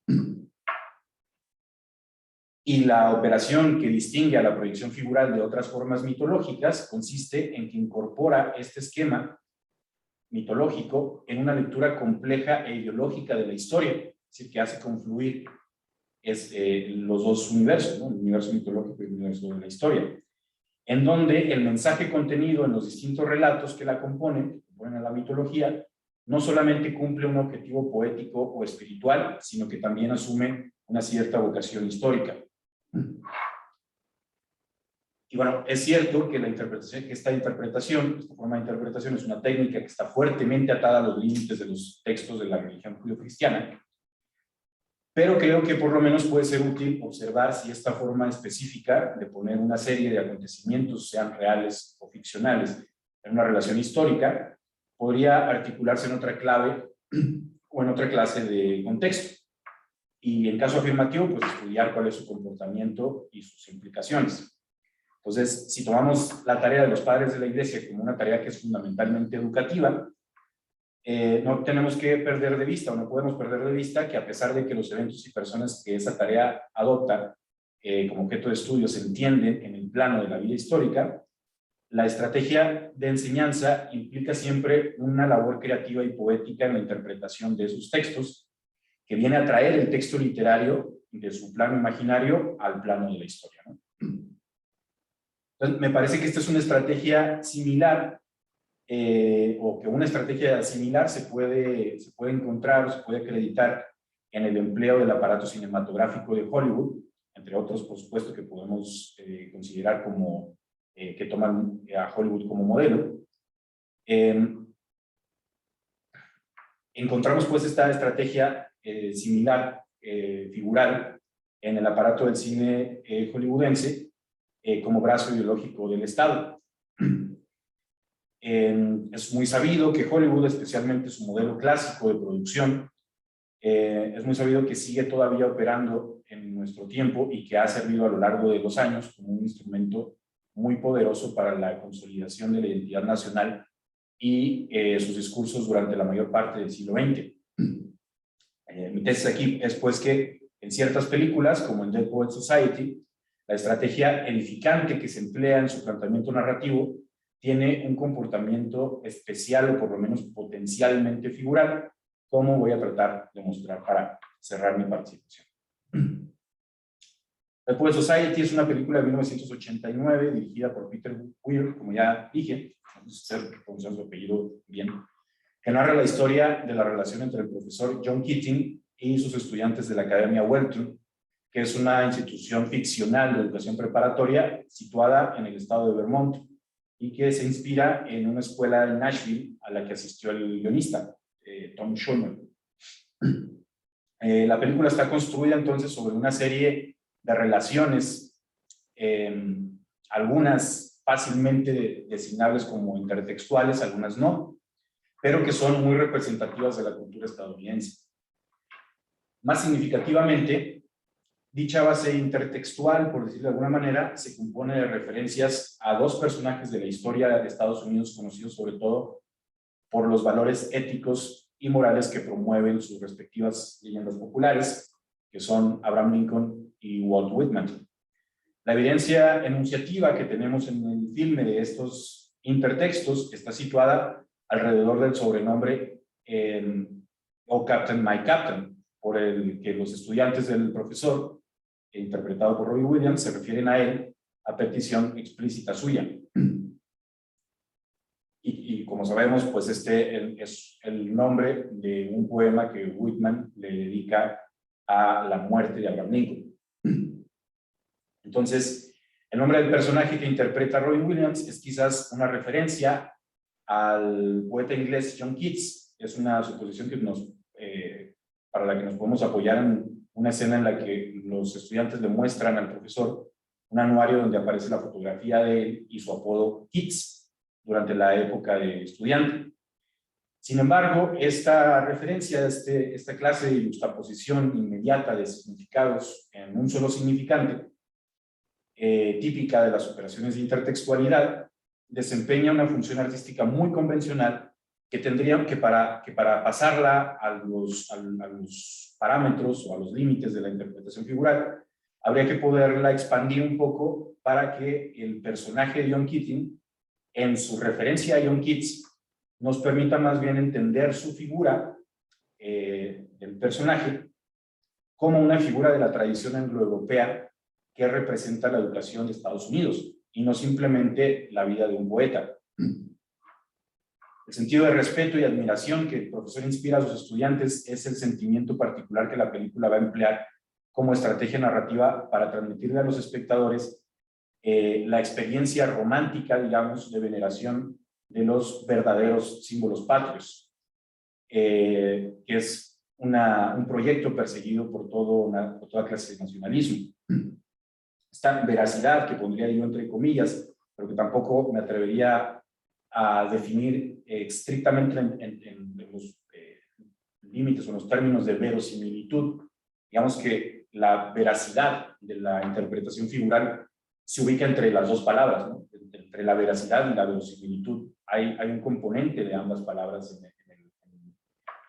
Y la operación que distingue a la proyección figural de otras formas mitológicas consiste en que incorpora este esquema mitológico en una lectura compleja e ideológica de la historia, es decir, que hace confluir los dos universos, ¿no? El universo mitológico y el universo de la historia, en donde el mensaje contenido en los distintos relatos que la componen a la mitología, no solamente cumple un objetivo poético o espiritual, sino que también asume una cierta vocación histórica. Y bueno, es cierto que esta forma de interpretación es una técnica que está fuertemente atada a los límites de los textos de la religión judio-cristiana, pero creo que por lo menos puede ser útil observar si esta forma específica de poner una serie de acontecimientos, sean reales o ficcionales, en una relación histórica, podría articularse en otra clave o en otra clase de contexto. Y en caso afirmativo, pues estudiar cuál es su comportamiento y sus implicaciones. Entonces, si tomamos la tarea de los padres de la Iglesia como una tarea que es fundamentalmente educativa, no tenemos que perder de vista, o no podemos perder de vista, que a pesar de que los eventos y personas que esa tarea adopta como objeto de estudio se entienden en el plano de la vida histórica, la estrategia de enseñanza implica siempre una labor creativa y poética en la interpretación de esos textos, que viene a traer el texto literario de su plano imaginario al plano de la historia, ¿no? Entonces, me parece que esta es una estrategia similar, o que una estrategia similar se puede encontrar o se puede acreditar en el empleo del aparato cinematográfico de Hollywood, entre otros, por supuesto, que podemos considerar como que toman a Hollywood como modelo. Encontramos pues esta estrategia similar, figural, en el aparato del cine hollywoodense como brazo ideológico del Estado. Es muy sabido que Hollywood, especialmente su modelo clásico de producción, es muy sabido que sigue todavía operando en nuestro tiempo y que ha servido a lo largo de los años como un instrumento muy poderoso para la consolidación de la identidad nacional y sus discursos durante la mayor parte del siglo XX. Mi tesis aquí es pues que en ciertas películas, como en Dead Poets Society, la estrategia edificante que se emplea en su planteamiento narrativo tiene un comportamiento especial o por lo menos potencialmente figural, como voy a tratar de mostrar para cerrar mi participación. Dead Poets Society es una película de 1989 dirigida por Peter Weir, como ya dije, no sé si pronunciar su apellido bien, que narra la historia de la relación entre el profesor John Keating y sus estudiantes de la Academia Welton, que es una institución ficcional de educación preparatoria situada en el estado de Vermont y que se inspira en una escuela en Nashville a la que asistió el guionista, Tom Schulman. La película está construida entonces sobre una serie de relaciones, algunas fácilmente designables como intertextuales, algunas no, pero que son muy representativas de la cultura estadounidense. Más significativamente, dicha base intertextual, por decirlo de alguna manera, se compone de referencias a dos personajes de la historia de Estados Unidos conocidos sobre todo por los valores éticos y morales que promueven sus respectivas leyendas populares, que son Abraham Lincoln y Walt Whitman. La evidencia enunciativa que tenemos en el filme de estos intertextos está situada alrededor del sobrenombre "Oh Captain, My Captain", por el que los estudiantes del profesor, interpretado por Robbie Williams, se refieren a él a petición explícita suya. Y como sabemos, pues este es el nombre de un poema que Whitman le dedica a la muerte de Abraham Lincoln. Entonces, el nombre del personaje que interpreta Robin Williams es quizás una referencia al poeta inglés John Keats. Es una suposición que para la que nos podemos apoyar en una escena en la que los estudiantes le muestran al profesor un anuario donde aparece la fotografía de él y su apodo Keats durante la época de estudiante. Sin embargo, esta referencia, esta clase de juxtaposición inmediata de significados en un solo significante, típica de las operaciones de intertextualidad, desempeña una función artística muy convencional que tendrían que para pasarla a los parámetros o a los límites de la interpretación figural, habría que poderla expandir un poco para que el personaje de John Keating, en su referencia a John Keats, nos permita más bien entender su figura del personaje como una figura de la tradición angloeuropea que representa la educación de Estados Unidos y no simplemente la vida de un poeta. El sentido de respeto y admiración que el profesor inspira a sus estudiantes es el sentimiento particular que la película va a emplear como estrategia narrativa para transmitirle a los espectadores la experiencia romántica, digamos, de veneración de los verdaderos símbolos patrios, que es un proyecto perseguido por toda clase de nacionalismo. Esta veracidad, que pondría yo entre comillas, pero que tampoco me atrevería a definir estrictamente en los límites o en los términos de verosimilitud. Digamos que la veracidad de la interpretación figural se ubica entre las dos palabras, ¿no? Entre la veracidad y la verosimilitud. Hay un componente de ambas palabras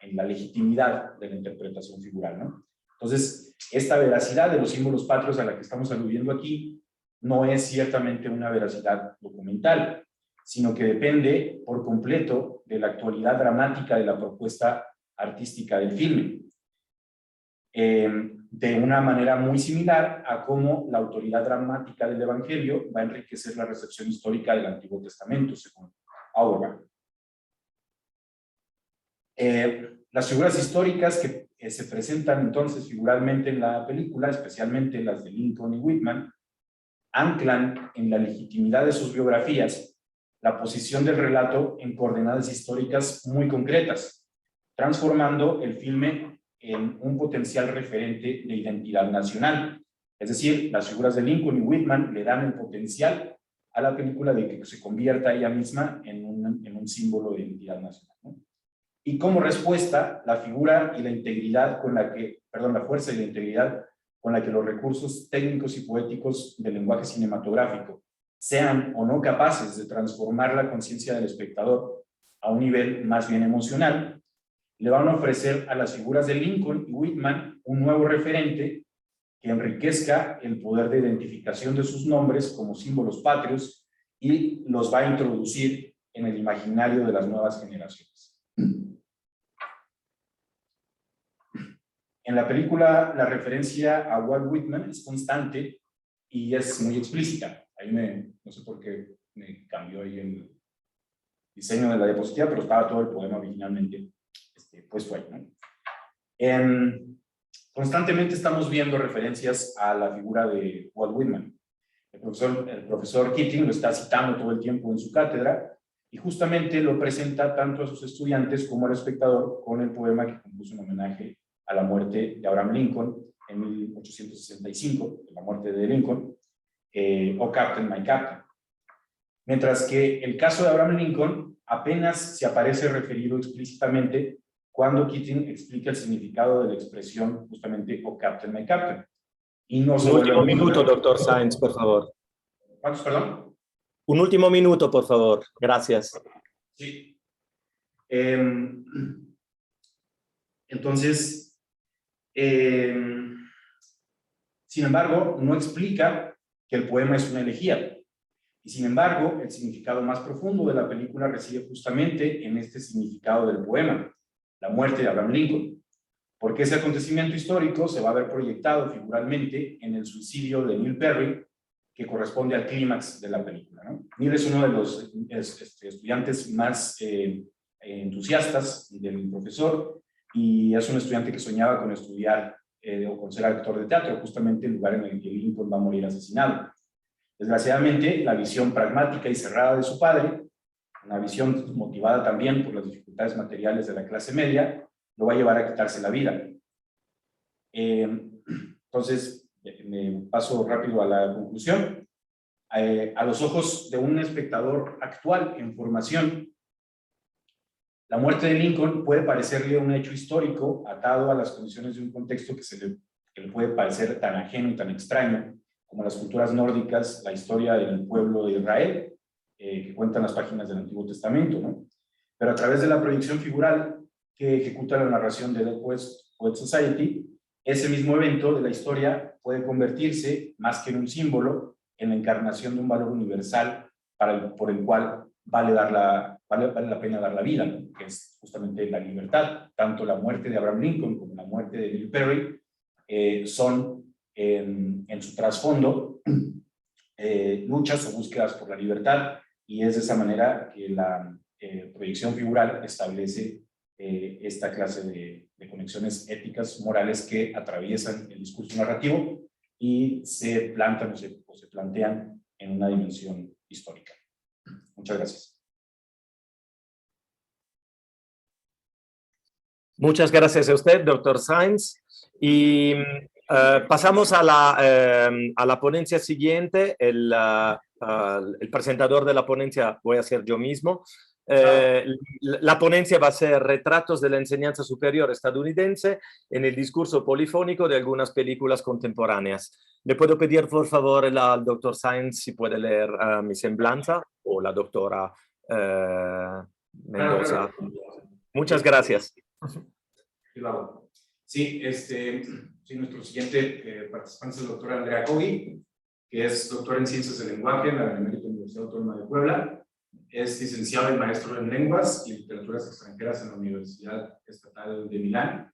en la legitimidad de la interpretación figural, ¿no? Entonces, esta veracidad de los símbolos patrios a la que estamos aludiendo aquí no es ciertamente una veracidad documental, sino que depende por completo de la actualidad dramática de la propuesta artística del filme. De una manera muy similar a cómo la autoridad dramática del Evangelio va a enriquecer la recepción histórica del Antiguo Testamento, según Auerbach. Las figuras históricas que se presentan entonces figuralmente en la película, especialmente las de Lincoln y Whitman, anclan en la legitimidad de sus biografías la posición del relato en coordenadas históricas muy concretas, transformando el filme en un potencial referente de identidad nacional. Es decir, las figuras de Lincoln y Whitman le dan el potencial a la película de que se convierta ella misma en un símbolo de identidad nacional, ¿no? Y como respuesta, la figura y la integridad con la que, la fuerza y la integridad con la que los recursos técnicos y poéticos del lenguaje cinematográfico sean o no capaces de transformar la conciencia del espectador a un nivel más bien emocional, le van a ofrecer a las figuras de Lincoln y Whitman un nuevo referente que enriquezca el poder de identificación de sus nombres como símbolos patrios y los va a introducir en el imaginario de las nuevas generaciones. En la película, la referencia a Walt Whitman es constante y es muy explícita. Ahí no sé por qué me cambió ahí el diseño de la diapositiva, pero estaba todo el poema originalmente puesto ahí, ¿no? Constantemente estamos viendo referencias a la figura de Walt Whitman. El profesor Keating lo está citando todo el tiempo en su cátedra y justamente lo presenta tanto a sus estudiantes como al espectador con el poema que compuso en homenaje a la muerte de Abraham Lincoln en 1865, la muerte de Lincoln, Oh Captain, My Captain. Mientras que el caso de Abraham Lincoln apenas se aparece referido explícitamente cuando Keating explica el significado de la expresión justamente Oh Captain, My Captain. Y no se Un vuelve último minuto, doctor Sainz, por favor. ¿Cuántos, perdón? Un último minuto, por favor. Gracias. Sí. Entonces, sin embargo, no explica que el poema es una elegía. Y sin embargo, el significado más profundo de la película reside justamente en este significado del poema, la muerte de Abraham Lincoln. Porque ese acontecimiento histórico se va a ver proyectado figuralmente en el suicidio de Neil Perry, que corresponde al clímax de la película, ¿no? Neil es uno de los estudiantes más entusiastas del profesor, y es un estudiante que soñaba con estudiar o con ser actor de teatro, justamente en el lugar en el que Lincoln va a morir asesinado. Desgraciadamente, la visión pragmática y cerrada de su padre, una visión motivada también por las dificultades materiales de la clase media, lo va a llevar a quitarse la vida. Entonces, me paso rápido a la conclusión. A los ojos de un espectador actual en formación, la muerte de Lincoln puede parecerle un hecho histórico atado a las condiciones de un contexto que le puede parecer tan ajeno y tan extraño como las culturas nórdicas, la historia del pueblo de Israel, que cuentan las páginas del Antiguo Testamento, ¿no? Pero a través de la proyección figural que ejecuta la narración de The Poets Society, ese mismo evento de la historia puede convertirse, más que en un símbolo, en la encarnación de un valor universal por el cual vale la pena dar la vida, ¿no? Que es justamente la libertad. Tanto la muerte de Abraham Lincoln como la muerte de Neil Perry son en su trasfondo luchas o búsquedas por la libertad, y es de esa manera que la proyección figural establece esta clase de conexiones éticas, morales, que atraviesan el discurso narrativo y se plantan o se plantean en una dimensión histórica. Muchas gracias. Muchas gracias a usted, doctor Sainz. Y pasamos a la ponencia siguiente. El presentador de la ponencia voy a ser yo mismo. La ponencia va a ser retratos de la enseñanza superior estadounidense en el discurso polifónico de algunas películas contemporáneas. ¿Le puedo pedir, por favor, al doctor Sainz si puede leer mi semblanza, o la doctora Mendoza? Muchas gracias. Sí, nuestro siguiente participante es el doctor Andrea Cogui, que es doctor en Ciencias del Lenguaje en la Benemérita Universidad Autónoma de Puebla. Es licenciado y maestro en Lenguas y Literaturas Extranjeras en la Universidad Estatal de Milán.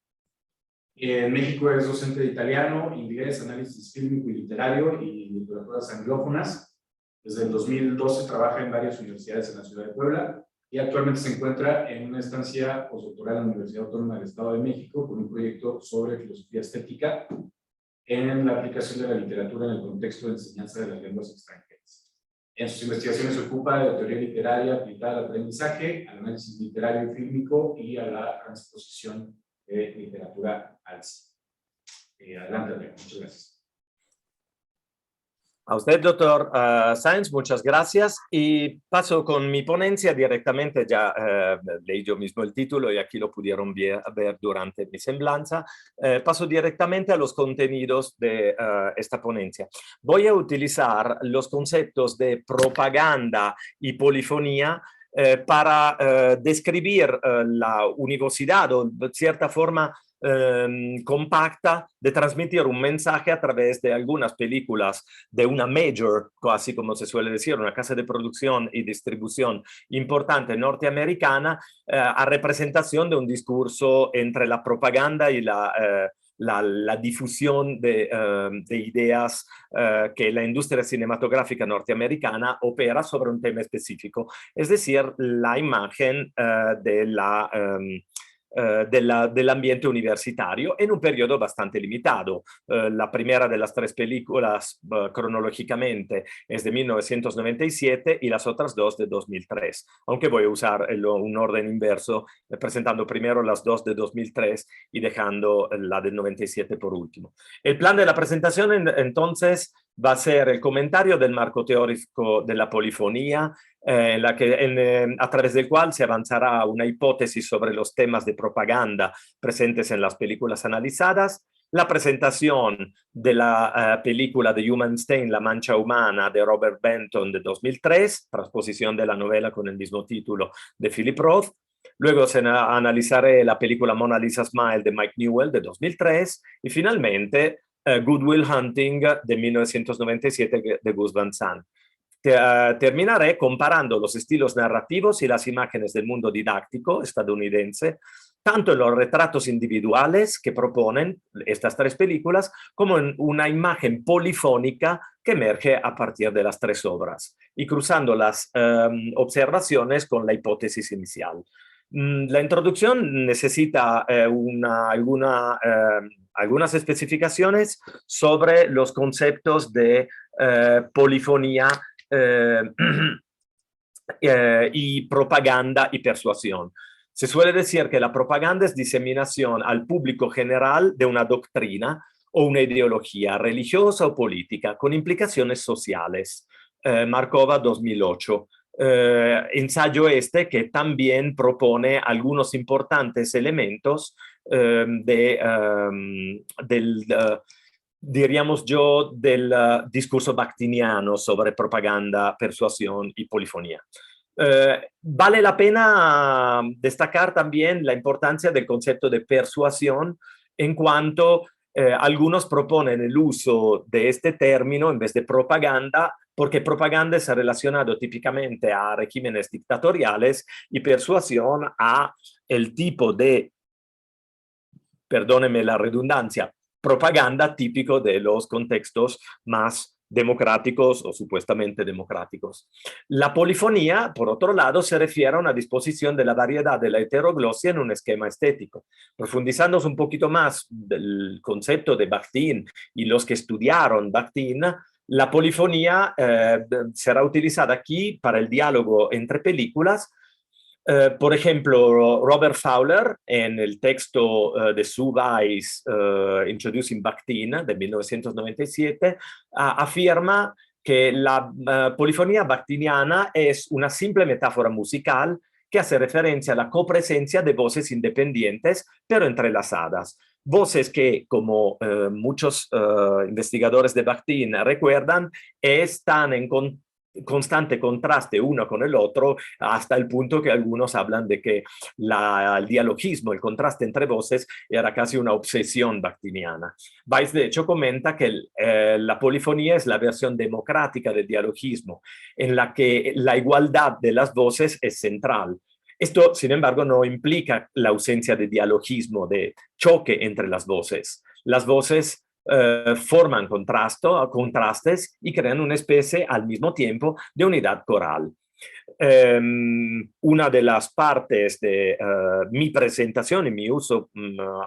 En México es docente de italiano, inglés, análisis fílmico y literario y literaturas anglófonas. Desde el 2012 trabaja en varias universidades en la ciudad de Puebla, y actualmente se encuentra en una estancia postdoctoral en la Universidad Autónoma del Estado de México con un proyecto sobre filosofía estética en la aplicación de la literatura en el contexto de enseñanza de las lenguas extranjeras. En sus investigaciones se ocupa de la teoría literaria aplicada al aprendizaje, al análisis literario y fílmico y a la transposición de literatura al cine. Adelante, Andrea. Muchas gracias. A usted, doctor Sainz, muchas gracias, y paso con mi ponencia directamente. Ya leí yo mismo el título y aquí lo pudieron ver durante mi semblanza. Paso directamente a los contenidos de esta ponencia. Voy a utilizar los conceptos de propaganda y polifonía para describir la univocidad, o de cierta forma compacta, de transmitir un mensaje a través de algunas películas de una major, así como se suele decir, una casa de producción y distribución importante norteamericana, a representación de un discurso entre la propaganda y la difusión de ideas que la industria cinematográfica norteamericana opera sobre un tema específico, es decir, la imagen del ambiente universitario en un periodo bastante limitado. La primera de las tres películas cronológicamente es de 1997 y las otras dos de 2003, aunque voy a usar un orden inverso, presentando primero las dos de 2003 y dejando la del 97 por último. El plan de la presentación entonces va a ser el comentario del marco teórico de la polifonía, a través del cual se avanzará una hipótesis sobre los temas de propaganda presentes en las películas analizadas, la presentación de la película de Human Stain, La Mancha Humana, de Robert Benton de 2003, transposición de la novela con el mismo título de Philip Roth. Luego analizaré la película Mona Lisa Smile de Mike Newell de 2003 y finalmente Good Will Hunting de 1997 de Gus Van Sant. Terminaré comparando los estilos narrativos y las imágenes del mundo didáctico estadounidense, tanto en los retratos individuales que proponen estas tres películas, como en una imagen polifónica que emerge a partir de las tres obras, y cruzando las observaciones con la hipótesis inicial. La introducción necesita algunas especificaciones sobre los conceptos de polifonía y propaganda y persuasión. Se suele decir que la propaganda es diseminación al público general de una doctrina o una ideología religiosa o política con implicaciones sociales. Markova 2008. Ensayo este que también propone algunos importantes elementos diríamos yo, del discurso bakhtiniano sobre propaganda, persuasión y polifonía. Vale la pena destacar también la importancia del concepto de persuasión en cuanto algunos proponen el uso de este término en vez de propaganda, porque propaganda es relacionado típicamente a regímenes dictatoriales y persuasión a el tipo de, perdónenme la redundancia, propaganda típico de los contextos más democráticos o supuestamente democráticos. La polifonía, por otro lado, se refiere a una disposición de la variedad de la heteroglosia en un esquema estético. Profundizándose un poquito más del concepto de Bakhtin y los que estudiaron Bakhtin, la polifonía será utilizada aquí para el diálogo entre películas. Por ejemplo, Robert Fowler, en el texto de Sue Weiss, Introducing Bakhtin, de 1997, afirma que la polifonía bakhtiniana es una simple metáfora musical que hace referencia a la copresencia de voces independientes, pero entrelazadas. Voces que, como muchos investigadores de Bakhtin recuerdan, están en constante contraste uno con el otro, hasta el punto que algunos hablan de que el dialogismo, el contraste entre voces, era casi una obsesión bakhtiniana. Weiss, de hecho, comenta que la polifonía es la versión democrática del dialogismo, en la que la igualdad de las voces es central. Esto, sin embargo, no implica la ausencia de dialogismo, de choque entre las voces. Las voces forman contrastes y crean una especie al mismo tiempo de unidad coral. Una de las partes de mi presentación y mi uso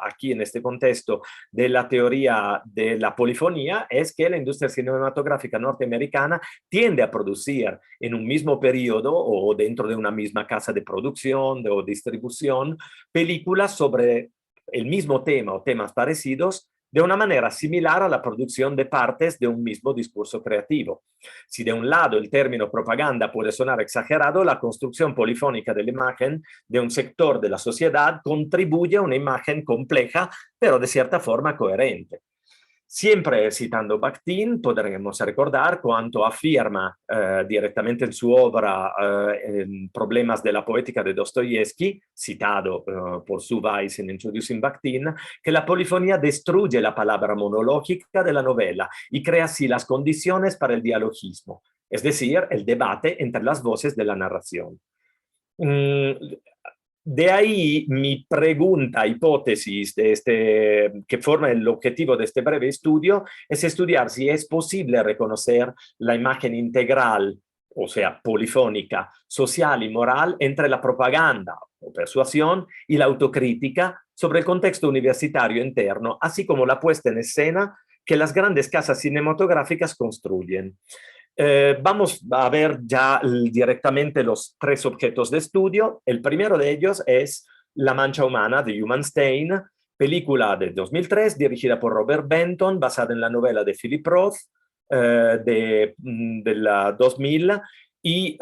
aquí en este contexto de la teoría de la polifonía es que la industria cinematográfica norteamericana tiende a producir en un mismo periodo o dentro de una misma casa de producción o distribución películas sobre el mismo tema o temas parecidos de una manera similar a la producción de partes de un mismo discurso creativo. Si de un lado el término propaganda puede sonar exagerado, la construcción polifónica de la imagen de un sector de la sociedad contribuye a una imagen compleja, pero de cierta forma coherente. Siempre citando Bakhtin, podremos recordar cuanto afirma directamente en su obra Problemas de la poética de Dostoyevsky, citado por Sue Weiss en Introducing Bakhtin, que la polifonía destruye la palabra monológica de la novela y crea así las condiciones para el dialogismo, es decir, el debate entre las voces de la narración. De ahí mi pregunta, hipótesis que forma el objetivo de este breve estudio, es estudiar si es posible reconocer la imagen integral o sea, polifónica, social y moral entre la propaganda o persuasión y la autocrítica sobre el contexto universitario interno, así como la puesta en escena que las grandes casas cinematográficas construyen. Vamos a ver ya directamente los tres objetos de estudio. El primero de ellos es La mancha humana de Human Stain, película de 2003 dirigida por Robert Benton, basada en la novela de Philip Roth del 2000, y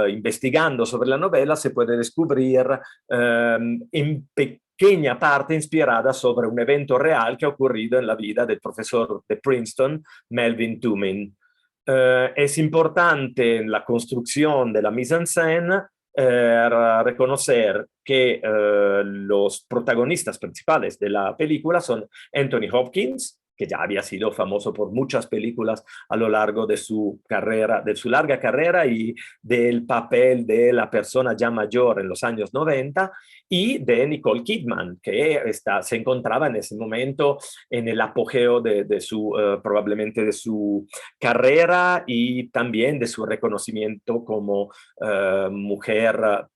investigando sobre la novela se puede descubrir en pequeña parte inspirada sobre un evento real que ha ocurrido en la vida del profesor de Princeton, Melvin Tumin. Es importante en la construcción de la mise-en-scène reconocer que los protagonistas principales de la película son Anthony Hopkins, que ya había sido famoso por muchas películas a lo largo de su carrera, de su larga carrera y del papel de la persona ya mayor en los años 90, y de Nicole Kidman, que se encontraba en ese momento en el apogeo de su, probablemente de su carrera y también de su reconocimiento como mujer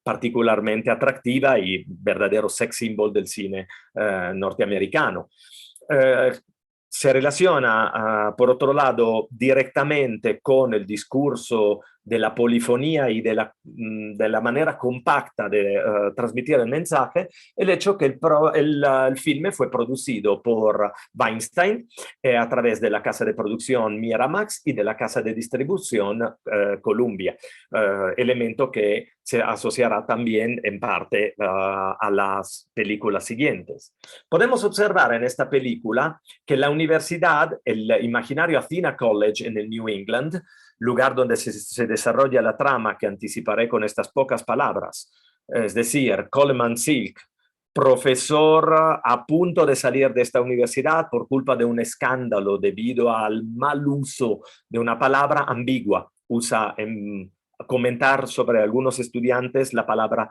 particularmente atractiva y verdadero sex symbol del cine norteamericano. Se relaciona, por otro lado, directamente con el discurso de la polifonía y de la manera compacta de transmitir el mensaje, el hecho que el filme fue producido por Weinstein a través de la casa de producción Miramax y de la casa de distribución Columbia, elemento que se asociará también en parte a las películas siguientes. Podemos observar en esta película que la universidad, el imaginario Athena College en el New England, lugar donde se desarrolla la trama que anticiparé con estas pocas palabras, es decir, Coleman Silk, profesor a punto de salir de esta universidad por culpa de un escándalo debido al mal uso de una palabra ambigua. Usa en comentar sobre algunos estudiantes la palabra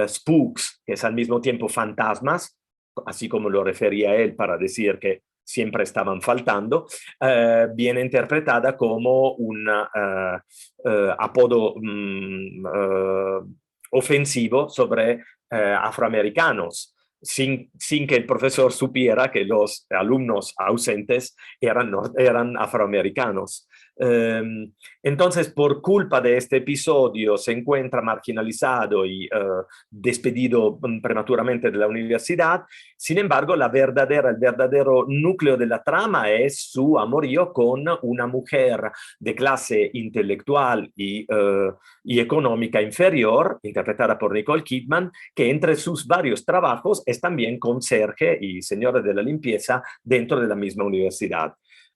spooks, que es al mismo tiempo fantasmas, así como lo refería él para decir que siempre estaban faltando, viene interpretada como un apodo ofensivo sobre afroamericanos, sin que el profesor supiera que los alumnos ausentes eran afroamericanos. Entonces, por culpa de este episodio, se encuentra marginalizado y despedido prematuramente de la universidad. Sin embargo, el verdadero núcleo de la trama es su amorío con una mujer de clase intelectual y económica inferior, interpretada por Nicole Kidman, que entre sus varios trabajos es también conserje y señora de la limpieza dentro de la misma universidad.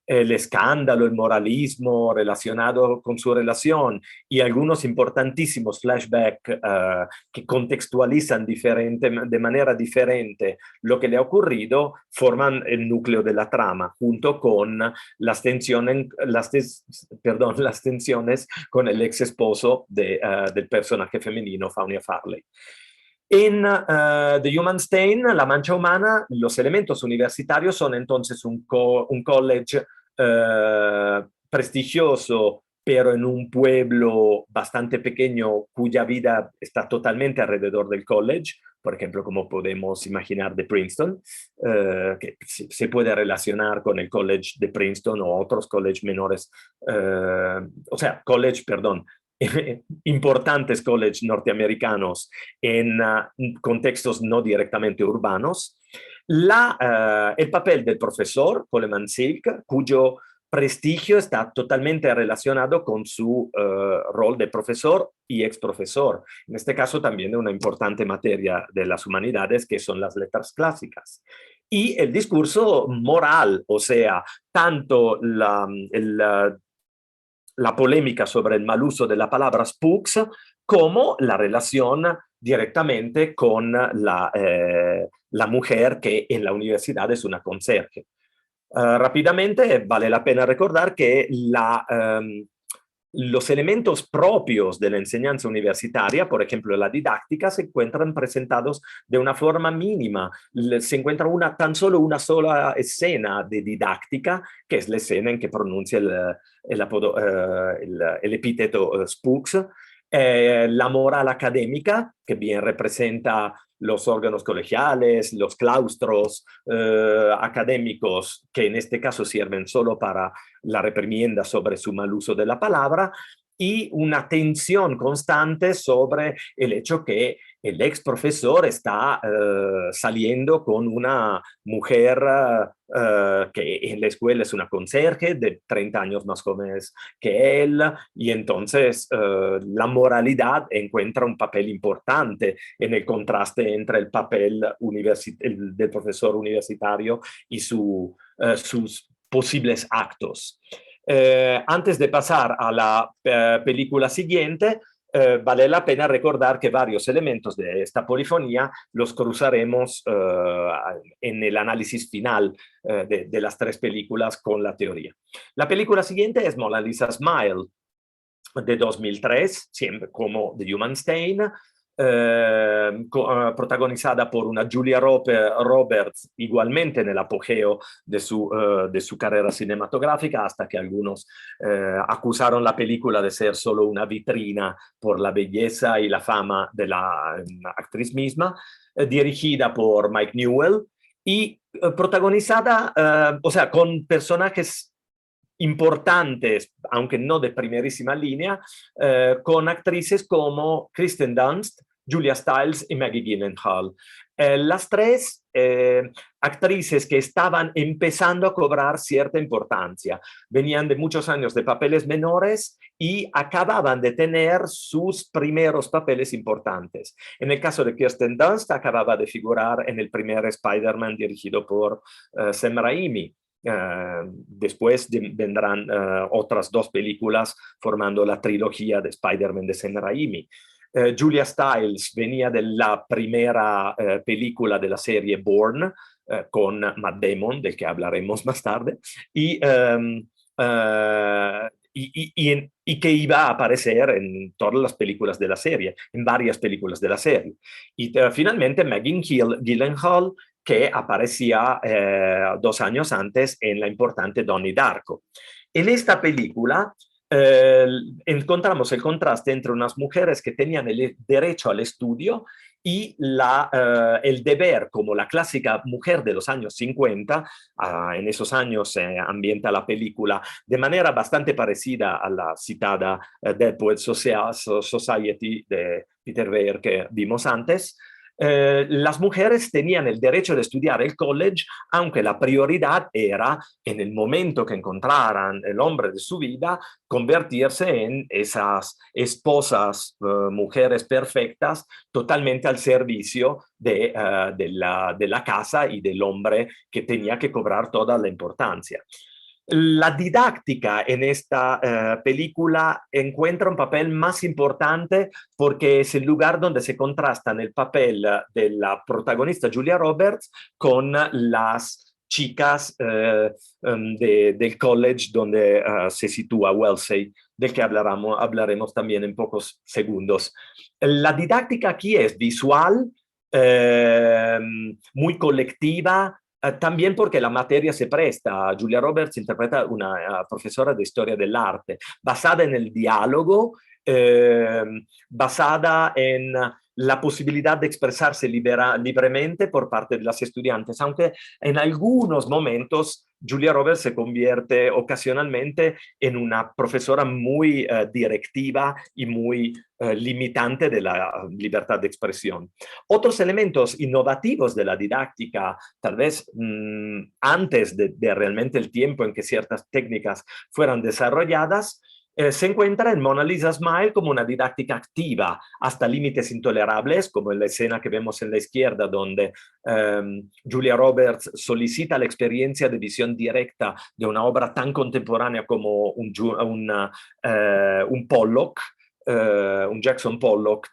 El escándalo, el moralismo relacionado con su relación y algunos importantísimos flashbacks que contextualizan de manera diferente lo que le ha ocurrido, forman el núcleo de la trama, junto con las tensiones con el ex esposo del personaje femenino, Faunia Farley. En The Human Stain, La mancha humana, los elementos universitarios son entonces un college prestigioso, pero en un pueblo bastante pequeño cuya vida está totalmente alrededor del college, por ejemplo, como podemos imaginar de Princeton, que se puede relacionar con el college de Princeton o otros colleges menores, importantes colleges norteamericanos en contextos no directamente urbanos. El papel del profesor Coleman Silk, cuyo prestigio está totalmente relacionado con su rol de profesor y ex profesor, en este caso también de una importante materia de las humanidades que son las letras clásicas. Y el discurso moral, o sea, tanto la polémica sobre el mal uso de la palabra spooks, como la relación directamente con la mujer que en la universidad es una conserje. Rápidamente, vale la pena recordar que los elementos propios de la enseñanza universitaria, por ejemplo, la didáctica, se encuentran presentados de una forma mínima. Se encuentra tan solo una sola escena de didáctica, que es la escena en que pronuncia el epíteto spooks. La moral académica, que bien representa los órganos colegiales, los claustros académicos, que en este caso sirven solo para la reprimienda sobre su mal uso de la palabra, y una tensión constante sobre el hecho que el ex profesor está saliendo con una mujer que en la escuela es una conserje de 30 años más joven que él, y entonces la moralidad encuentra un papel importante en el contraste entre el papel del profesor universitario y sus posibles actos. Antes de pasar a la película siguiente, vale la pena recordar que varios elementos de esta polifonía los cruzaremos en el análisis final de las tres películas con la teoría. La película siguiente es Mona Lisa Smile, de 2003, siempre como The Human Stain, protagonizada por una Julia Roberts, igualmente en el apogeo de su carrera cinematográfica, hasta que algunos acusaron la película de ser solo una vitrina por la belleza y la fama de la actriz misma, dirigida por Mike Newell y protagonizada, o sea, con personajes importantes, aunque no de primerísima línea, con actrices como Kristen Dunst, Julia Stiles y Maggie Gyllenhaal. Las tres actrices que estaban empezando a cobrar cierta importancia. Venían de muchos años de papeles menores y acababan de tener sus primeros papeles importantes. En el caso de Kirsten Dunst, acababa de figurar en el primer Spider-Man dirigido por Sam Raimi. Después vendrán otras dos películas formando la trilogía de Spider-Man de Sam Raimi. Julia Stiles venía de la primera película de la serie Bourne con Matt Damon, del que hablaremos más tarde, y que iba a aparecer en todas las películas de la serie, en varias películas de la serie. Y finalmente Maggie Gyllenhaal, que aparecía 2 años antes en la importante Donnie Darko. En esta película encontramos el contraste entre unas mujeres que tenían el derecho al estudio y el deber, como la clásica mujer de los años 50, en esos años se ambienta la película de manera bastante parecida a la citada Dead Poets Society de Peter Weir que vimos antes. Las mujeres tenían el derecho de estudiar el college, aunque la prioridad era, en el momento que encontraran el hombre de su vida, convertirse en esas esposas, mujeres perfectas, totalmente al servicio de la casa y del hombre que tenía que cobrar toda la importancia. La didáctica en esta película encuentra un papel más importante porque es el lugar donde se contrastan el papel de la protagonista Julia Roberts con las chicas del college donde se sitúa Wellesley, del que hablaremos también en pocos segundos. La didáctica aquí es visual, muy colectiva, también porque la materia se presta. Julia Roberts interpreta una profesora de historia del arte, basada en el diálogo, basada en la posibilidad de expresarse libremente por parte de las estudiantes, aunque en algunos momentos Julia Roberts se convierte ocasionalmente en una profesora muy directiva y muy limitante de la libertad de expresión. Otros elementos innovativos de la didáctica, tal vez antes de realmente el tiempo en que ciertas técnicas fueran desarrolladas, se encuentra en Mona Lisa Smile como una didáctica activa hasta límites intolerables, como en la escena que vemos en la izquierda, donde Julia Roberts solicita la experiencia de visión directa de una obra tan contemporánea como un Pollock, un Jackson Pollock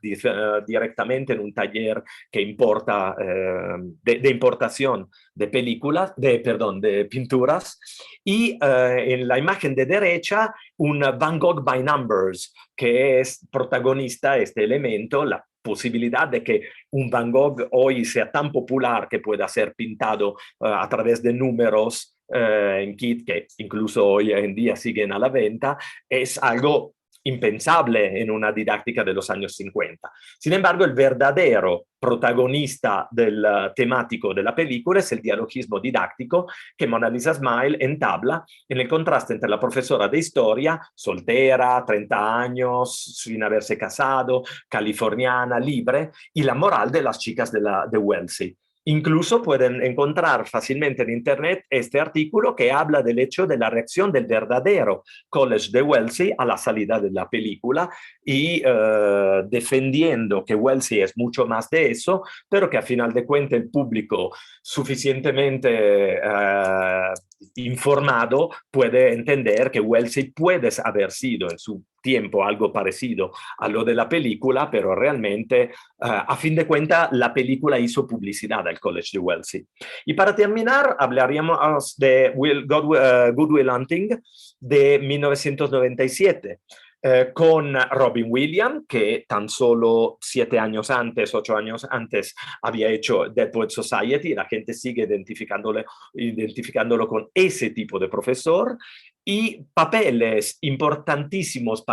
directamente en un taller que importa, de importación de películas, de pinturas, y en la imagen de derecha un Van Gogh by Numbers, que es protagonista este elemento, la posibilidad de que un Van Gogh hoy sea tan popular que pueda ser pintado a través de números en kit, que incluso hoy en día siguen a la venta, es algo impensable en una didáctica de los años 50. Sin embargo, el verdadero protagonista del temático de la película es el dialogismo didáctico que Mona Lisa Smile entabla en el contraste entre la profesora de historia, soltera, 30 años, sin haberse casado, californiana, libre, y la moral de las chicas de Wellesley. Incluso pueden encontrar fácilmente en Internet este artículo que habla del hecho de la reacción del verdadero College de Wellesley a la salida de la película y defendiendo que Wellesley es mucho más de eso, pero que a final de cuentas el público suficientemente informado puede entender que Wellesley puede haber sido en su tiempo algo parecido a lo de la película, pero realmente a fin de cuentas la película hizo publicidad al College de Wellesley. Y para terminar hablaríamos de Good Will Hunting de 1997. Con Robin Williams, que tan solo 7 años antes, 8 años antes, había hecho Dead Poets Society, la gente sigue identificándolo con ese tipo de profesor, y papeles importantísimos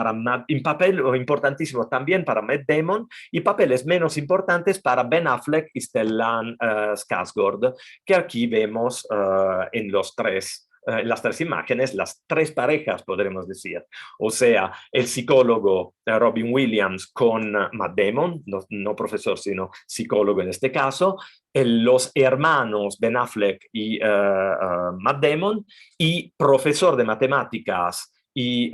importantísimos también para Matt Damon, y papeles menos importantes para Ben Affleck y Stellan Skarsgård, que aquí vemos en las tres imágenes, las tres parejas, podremos decir. O sea, el psicólogo Robin Williams con Matt Damon, no profesor, sino psicólogo en este caso, los hermanos Ben Affleck y Matt Damon, y profesor de matemáticas y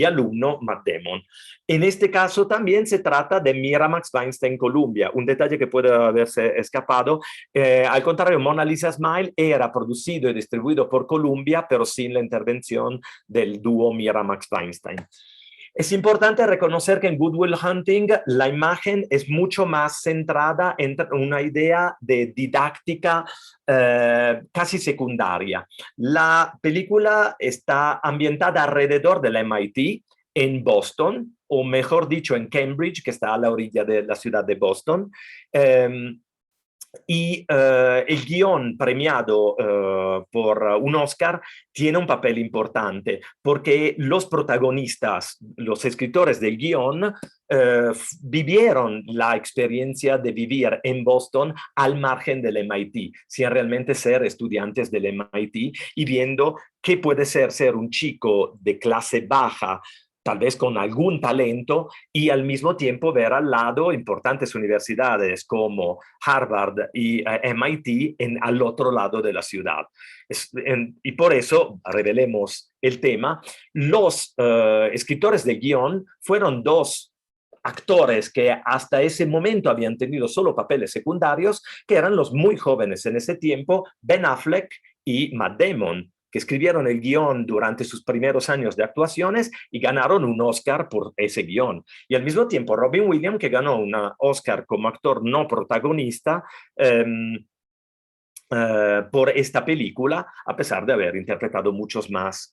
alumno Matt Damon. En este caso también se trata de Miramax Weinstein Columbia, un detalle que puede haberse escapado. Al contrario, Mona Lisa Smile era producido y distribuido por Columbia, pero sin la intervención del dúo Miramax Weinstein. Es importante reconocer que en Good Will Hunting la imagen es mucho más centrada en una idea de didáctica casi secundaria. La película está ambientada alrededor del MIT en Boston, o mejor dicho en Cambridge, que está a la orilla de la ciudad de Boston. Y el guión premiado por un Oscar tiene un papel importante porque los protagonistas, los escritores del guión, vivieron la experiencia de vivir en Boston al margen del MIT, sin realmente ser estudiantes del MIT, y viendo qué puede ser un chico de clase baja, tal vez con algún talento, y al mismo tiempo ver al lado importantes universidades como Harvard y MIT al otro lado de la ciudad. Y por eso, revelemos el tema, los escritores de guión fueron dos actores que hasta ese momento habían tenido solo papeles secundarios, que eran los muy jóvenes en ese tiempo, Ben Affleck y Matt Damon, que escribieron el guión durante sus primeros años de actuaciones y ganaron un Oscar por ese guión. Y al mismo tiempo Robin Williams, que ganó un Oscar como actor no protagonista por esta película, a pesar de haber interpretado muchos más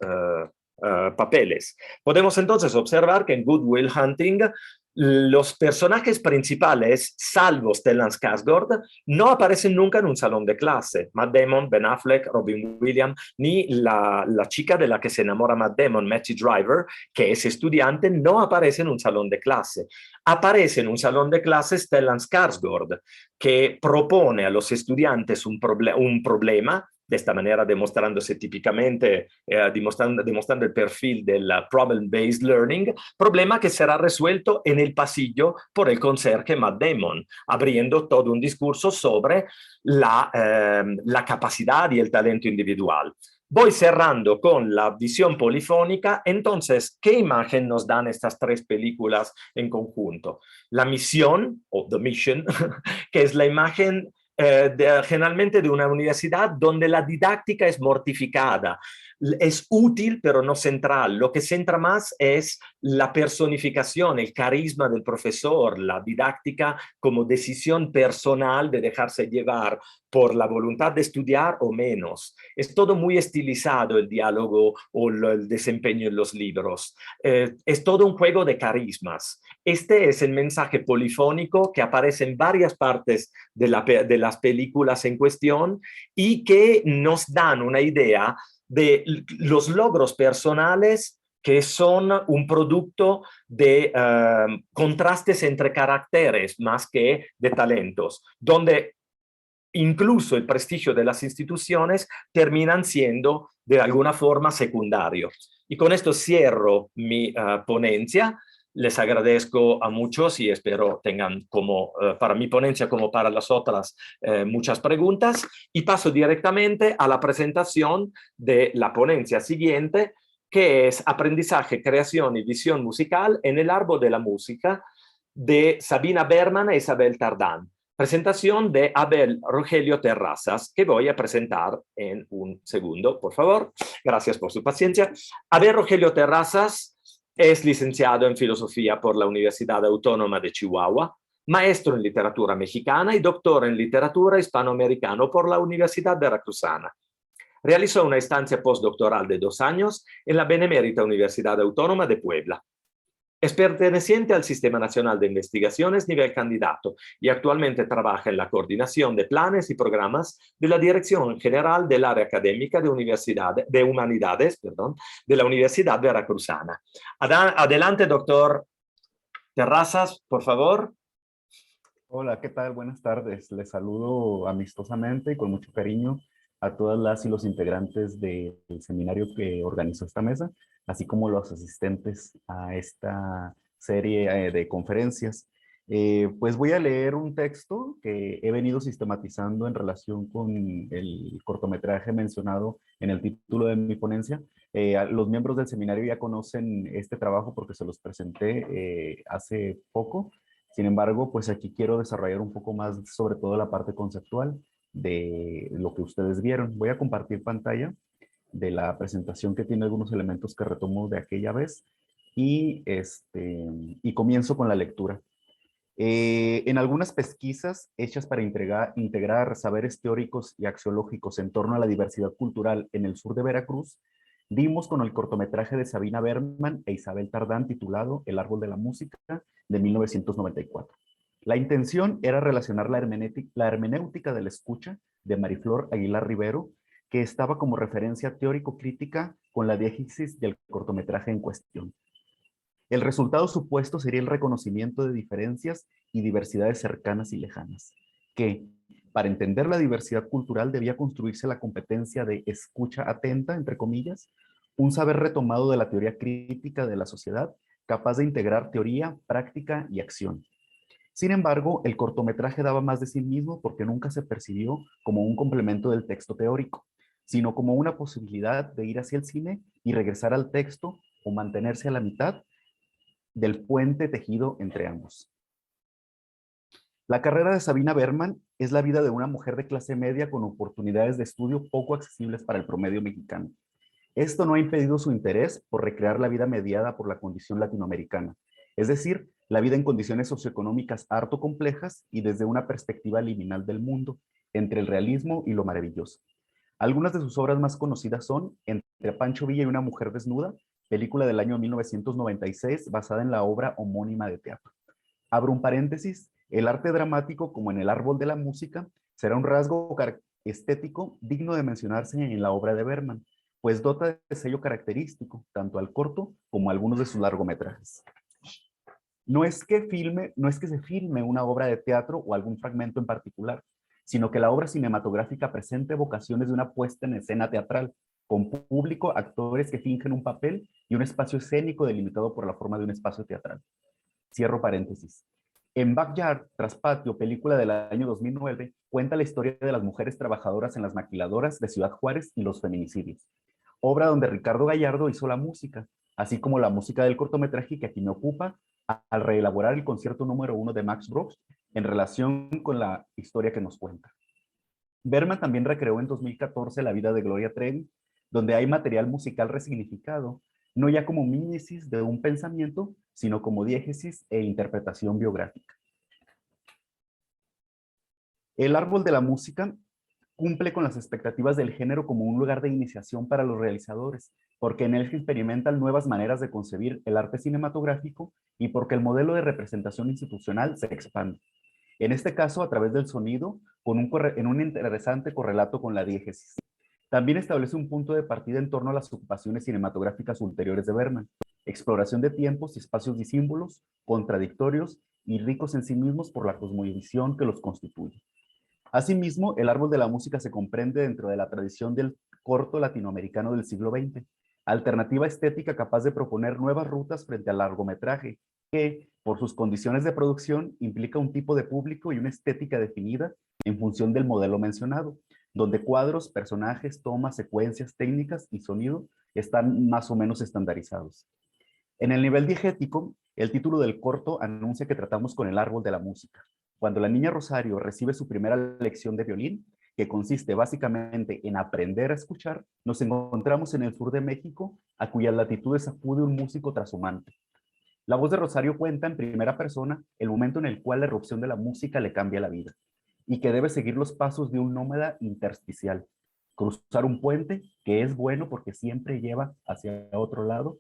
papeles. Podemos entonces observar que en Good Will Hunting los personajes principales, salvo Stellan Skarsgård, no aparecen nunca en un salón de clase. Matt Damon, Ben Affleck, Robin Williams, ni la chica de la que se enamora Matt Damon, Matthew Driver, que es estudiante, no aparece en un salón de clase. Aparece en un salón de clase Stellan Skarsgård, que propone a los estudiantes un problema, de esta manera demostrándose típicamente, demostrando el perfil del problem-based learning, problema que será resuelto en el pasillo por el conserje Matt Damon, abriendo todo un discurso sobre la capacidad y el talento individual. Voy cerrando con la visión polifónica. Entonces, ¿qué imagen nos dan estas tres películas en conjunto? La misión, o The Mission, que es la imagen generalmente de una universidad donde la didáctica es mortificada. es útil pero no central. Lo que centra más es la personificación, el carisma del profesor, la didáctica como decisión personal de dejarse llevar por la voluntad de estudiar o menos. Es todo muy estilizado el diálogo o el desempeño en los libros. Es todo un juego de carismas. Este es el mensaje polifónico que aparece en varias partes de las películas en cuestión y que nos dan una idea de los logros personales que son un producto de contrastes entre caracteres más que de talentos, donde incluso el prestigio de las instituciones terminan siendo de alguna forma secundarios. Y con esto cierro mi ponencia. Les agradezco a muchos y espero tengan como para mi ponencia como para las otras muchas preguntas y paso directamente a la presentación de la ponencia siguiente, que es Aprendizaje, Creación y Visión Musical en el Árbol de la Música, de Sabina Berman e Isabel Tardán. Presentación de Abel Rogelio Terrazas, que voy a presentar en un segundo, por favor. Gracias por su paciencia. Abel Rogelio Terrazas es licenciado en Filosofía por la Universidad Autónoma de Chihuahua, maestro en Literatura Mexicana y doctor en Literatura Hispanoamericana por la Universidad Veracruzana. Realizó una estancia postdoctoral de 2 años en la Benemérita Universidad Autónoma de Puebla. Es perteneciente al Sistema Nacional de Investigaciones nivel candidato y actualmente trabaja en la coordinación de planes y programas de la Dirección General del Área Académica de Humanidades de la Universidad Veracruzana. Adelante, doctor Terrazas, por favor. Hola, ¿qué tal? Buenas tardes. Les saludo amistosamente y con mucho cariño a todas las y los integrantes del seminario que organizó esta mesa, así como los asistentes a esta serie de conferencias. Pues voy a leer un texto que he venido sistematizando en relación con el cortometraje mencionado en el título de mi ponencia. Los miembros del seminario ya conocen este trabajo porque se los presenté hace poco. Sin embargo, pues aquí quiero desarrollar un poco más sobre todo la parte conceptual de lo que ustedes vieron. Voy a compartir pantalla de la presentación que tiene algunos elementos que retomo de aquella vez y comienzo con la lectura. En algunas pesquisas hechas para integrar saberes teóricos y axiológicos en torno a la diversidad cultural en el sur de Veracruz, dimos con el cortometraje de Sabina Berman e Isabel Tardán titulado El Árbol de la Música de 1994. La intención era relacionar la hermenéutica de la escucha de Mariflor Aguilar Rivero, que estaba como referencia teórico-crítica con la diégesis del cortometraje en cuestión. El resultado supuesto sería el reconocimiento de diferencias y diversidades cercanas y lejanas, que, para entender la diversidad cultural, debía construirse la competencia de escucha atenta, entre comillas, un saber retomado de la teoría crítica de la sociedad, capaz de integrar teoría, práctica y acción. Sin embargo, el cortometraje daba más de sí mismo porque nunca se percibió como un complemento del texto teórico, sino como una posibilidad de ir hacia el cine y regresar al texto o mantenerse a la mitad del puente tejido entre ambos. La carrera de Sabina Berman es la vida de una mujer de clase media con oportunidades de estudio poco accesibles para el promedio mexicano. Esto no ha impedido su interés por recrear la vida mediada por la condición latinoamericana, es decir, la vida en condiciones socioeconómicas harto complejas y desde una perspectiva liminal del mundo, entre el realismo y lo maravilloso. Algunas de sus obras más conocidas son Entre Pancho Villa y una mujer desnuda, película del año 1996 basada en la obra homónima de teatro. Abro un paréntesis, el arte dramático, como en El Árbol de la Música, será un rasgo estético digno de mencionarse en la obra de Berman, pues dota de sello característico tanto al corto como a algunos de sus largometrajes. No es que se filme una obra de teatro o algún fragmento en particular, sino que la obra cinematográfica presente vocaciones de una puesta en escena teatral, con público, actores que fingen un papel y un espacio escénico delimitado por la forma de un espacio teatral. Cierro paréntesis. En Backyard, Traspatio, película del año 2009, cuenta la historia de las mujeres trabajadoras en las maquiladoras de Ciudad Juárez y los feminicidios. Obra donde Ricardo Gallardo hizo la música, así como la música del cortometraje que aquí me ocupa, al reelaborar el concierto número 1 de Max Brooks en relación con la historia que nos cuenta. Berman también recreó en 2014 la vida de Gloria Trevi, donde hay material musical resignificado, no ya como mímesis de un pensamiento, sino como diégesis e interpretación biográfica. El árbol de la música cumple con las expectativas del género como un lugar de iniciación para los realizadores, porque en él se experimentan nuevas maneras de concebir el arte cinematográfico y porque el modelo de representación institucional se expande. En este caso, a través del sonido, en un interesante correlato con la diégesis. También establece un punto de partida en torno a las ocupaciones cinematográficas ulteriores de Bergman, exploración de tiempos y espacios disímbolos, contradictorios y ricos en sí mismos por la cosmovisión que los constituye. Asimismo, el árbol de la música se comprende dentro de la tradición del corto latinoamericano del siglo XX, alternativa estética capaz de proponer nuevas rutas frente al largometraje, que, por sus condiciones de producción, implica un tipo de público y una estética definida en función del modelo mencionado, donde cuadros, personajes, tomas, secuencias, técnicas y sonido están más o menos estandarizados. En el nivel diegético, el título del corto anuncia que tratamos con el árbol de la música. Cuando la niña Rosario recibe su primera lección de violín, que consiste básicamente en aprender a escuchar, nos encontramos en el sur de México, a cuyas latitudes acude un músico trashumante. La voz de Rosario cuenta en primera persona el momento en el cual la erupción de la música le cambia la vida, y que debe seguir los pasos de un nómada intersticial, cruzar un puente que es bueno porque siempre lleva hacia otro lado,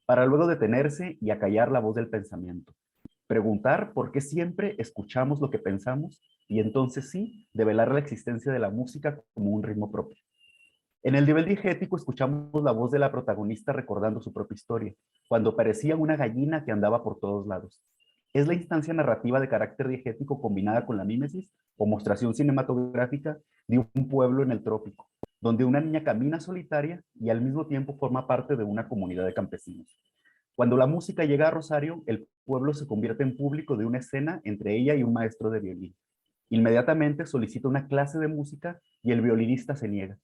para luego detenerse y acallar la voz del pensamiento. Preguntar por qué siempre escuchamos lo que pensamos y entonces sí, develar la existencia de la música como un ritmo propio. En el nivel diegético escuchamos la voz de la protagonista recordando su propia historia, cuando parecía una gallina que andaba por todos lados. Es la instancia narrativa de carácter diegético combinada con la mímesis o mostración cinematográfica de un pueblo en el trópico, donde una niña camina solitaria y al mismo tiempo forma parte de una comunidad de campesinos. Cuando la música llega a Rosario, el pueblo se convierte en público de una escena entre ella y un maestro de violín. Inmediatamente solicita una clase de música y el violinista se niega.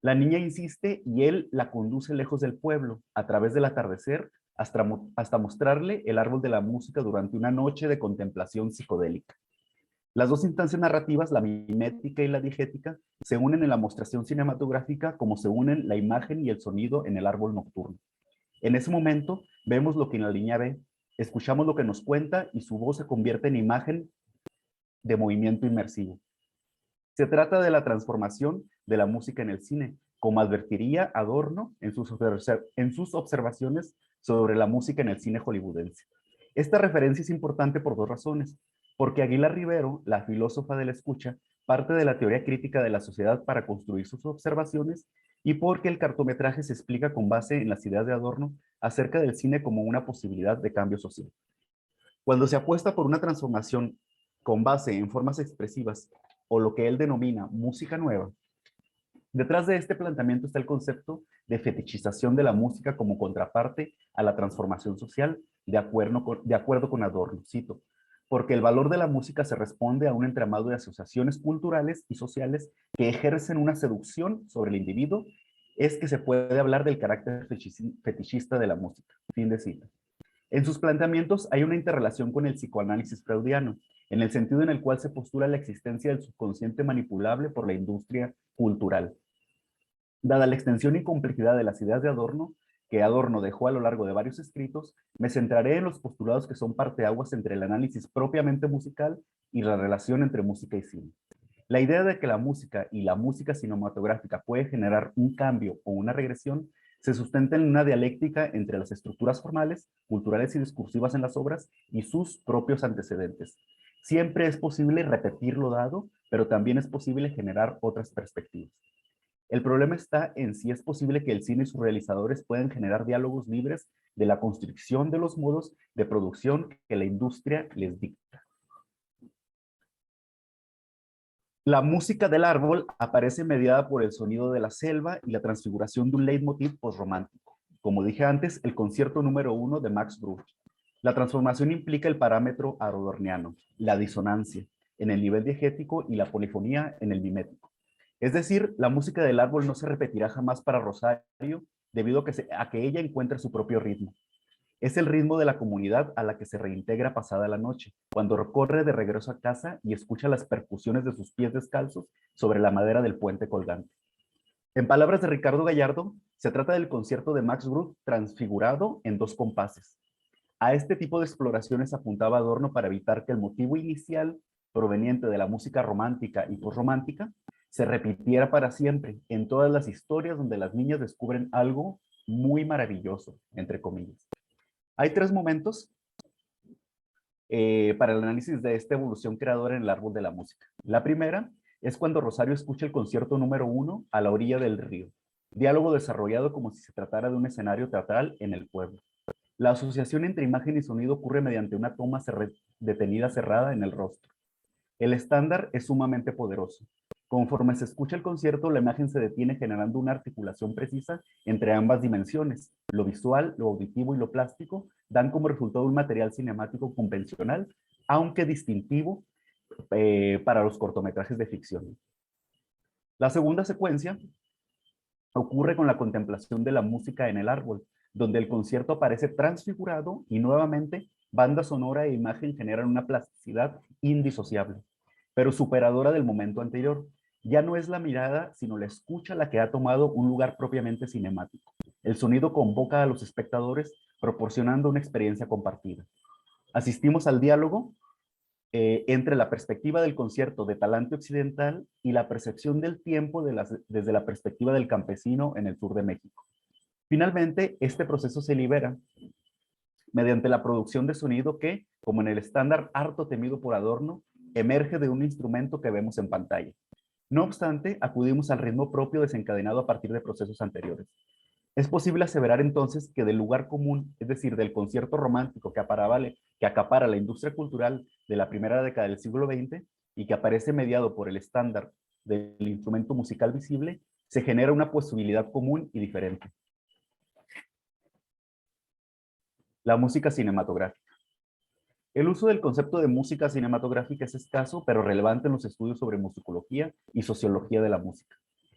La niña insiste y él la conduce lejos del pueblo, a través del atardecer, hasta mostrarle el árbol de la música durante una noche de contemplación psicodélica. Las dos instancias narrativas, la mimética y la diegética, se unen en la mostración cinematográfica como se unen la imagen y el sonido en el árbol nocturno. En ese momento, vemos lo que la niña ve, escuchamos lo que nos cuenta y su voz se convierte en imagen de movimiento inmersivo. Se trata de la transformación de la música en el cine, como advertiría Adorno en sus observaciones sobre la música en el cine hollywoodense. Esta referencia es importante por dos razones, porque Aguilar Rivero, la filósofa de la escucha, parte de la teoría crítica de la sociedad para construir sus observaciones y porque el cortometraje se explica con base en las ideas de Adorno acerca del cine como una posibilidad de cambio social. Cuando se apuesta por una transformación con base en formas expresivas o lo que él denomina música nueva, detrás de este planteamiento está el concepto de fetichización de la música como contraparte a la transformación social, de acuerdo con Adorno, cito, porque el valor de la música se responde a un entramado de asociaciones culturales y sociales que ejercen una seducción sobre el individuo, es que se puede hablar del carácter fetichista de la música. Fin de cita. En sus planteamientos hay una interrelación con el psicoanálisis freudiano, en el sentido en el cual se postula la existencia del subconsciente manipulable por la industria cultural. Dada la extensión y complejidad de las ideas de Adorno, que Adorno dejó a lo largo de varios escritos, me centraré en los postulados que son parteaguas entre el análisis propiamente musical y la relación entre música y cine. La idea de que la música y la música cinematográfica puede generar un cambio o una regresión se sustenta en una dialéctica entre las estructuras formales, culturales y discursivas en las obras y sus propios antecedentes. Siempre es posible repetir lo dado, pero también es posible generar otras perspectivas. El problema está en si es posible que el cine y sus realizadores puedan generar diálogos libres de la construcción de los modos de producción que la industria les dicta. La música del árbol aparece mediada por el sonido de la selva y la transfiguración de un leitmotiv posromántico. Como dije antes, el concierto número 1 de Max Bruch. La transformación implica el parámetro adorniano, la disonancia en el nivel diegético y la polifonía en el mimético. Es decir, la música del árbol no se repetirá jamás para Rosario debido a que ella encuentra su propio ritmo. Es el ritmo de la comunidad a la que se reintegra pasada la noche, cuando corre de regreso a casa y escucha las percusiones de sus pies descalzos sobre la madera del puente colgante. En palabras de Ricardo Gallardo, se trata del concierto de Max Bruch transfigurado en 2 compases. A este tipo de exploraciones apuntaba Adorno para evitar que el motivo inicial, proveniente de la música romántica y posromántica, se repitiera para siempre en todas las historias donde las niñas descubren algo muy maravilloso, entre comillas. Hay 3 momentos para el análisis de esta evolución creadora en el árbol de la música. La primera es cuando Rosario escucha el concierto número 1 a la orilla del río, diálogo desarrollado como si se tratara de un escenario teatral en el pueblo. La asociación entre imagen y sonido ocurre mediante una toma detenida cerrada en el rostro. El estándar es sumamente poderoso. Conforme se escucha el concierto, la imagen se detiene generando una articulación precisa entre ambas dimensiones. Lo visual, lo auditivo y lo plástico dan como resultado un material cinemático convencional, aunque distintivo para los cortometrajes de ficción. La segunda secuencia ocurre con la contemplación de la música en el árbol, donde el concierto aparece transfigurado y nuevamente banda sonora e imagen generan una plasticidad indisociable, pero superadora del momento anterior. Ya no es la mirada, sino la escucha la que ha tomado un lugar propiamente cinemático. El sonido convoca a los espectadores, proporcionando una experiencia compartida. Asistimos al diálogo entre la perspectiva del concierto de talante occidental y la percepción del tiempo desde la perspectiva del campesino en el sur de México. Finalmente, este proceso se libera mediante la producción de sonido que, como en el estándar harto temido por Adorno, emerge de un instrumento que vemos en pantalla. No obstante, acudimos al ritmo propio desencadenado a partir de procesos anteriores. Es posible aseverar entonces que del lugar común, es decir, del concierto romántico que acapara la industria cultural de la primera década del siglo XX y que aparece mediado por el estándar del instrumento musical visible, se genera una posibilidad común y diferente. La música cinematográfica. El uso del concepto de música cinematográfica es escaso, pero relevante en los estudios sobre musicología y sociología de la música.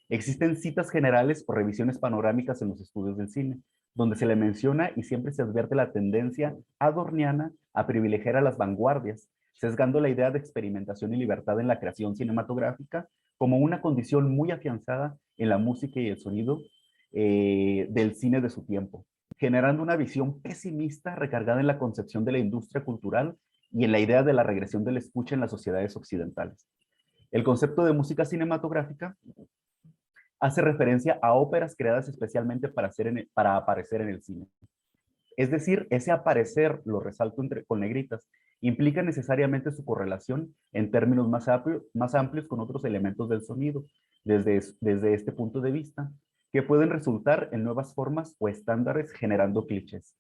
Existen citas generales o revisiones panorámicas en los estudios del cine, donde se le menciona y siempre se advierte la tendencia adorniana a privilegiar a las vanguardias, sesgando la idea de experimentación y libertad en la creación cinematográfica como una condición muy afianzada en la música y el sonido del cine de su tiempo, generando una visión pesimista recargada en la concepción de la industria cultural y en la idea de la regresión de la escucha en las sociedades occidentales. El concepto de música cinematográfica hace referencia a óperas creadas especialmente para aparecer en el cine. Es decir, ese aparecer, lo resalto con negritas, implica necesariamente su correlación en términos más amplios con otros elementos del sonido, desde este punto de vista, que pueden resultar en nuevas formas o estándares generando clichés.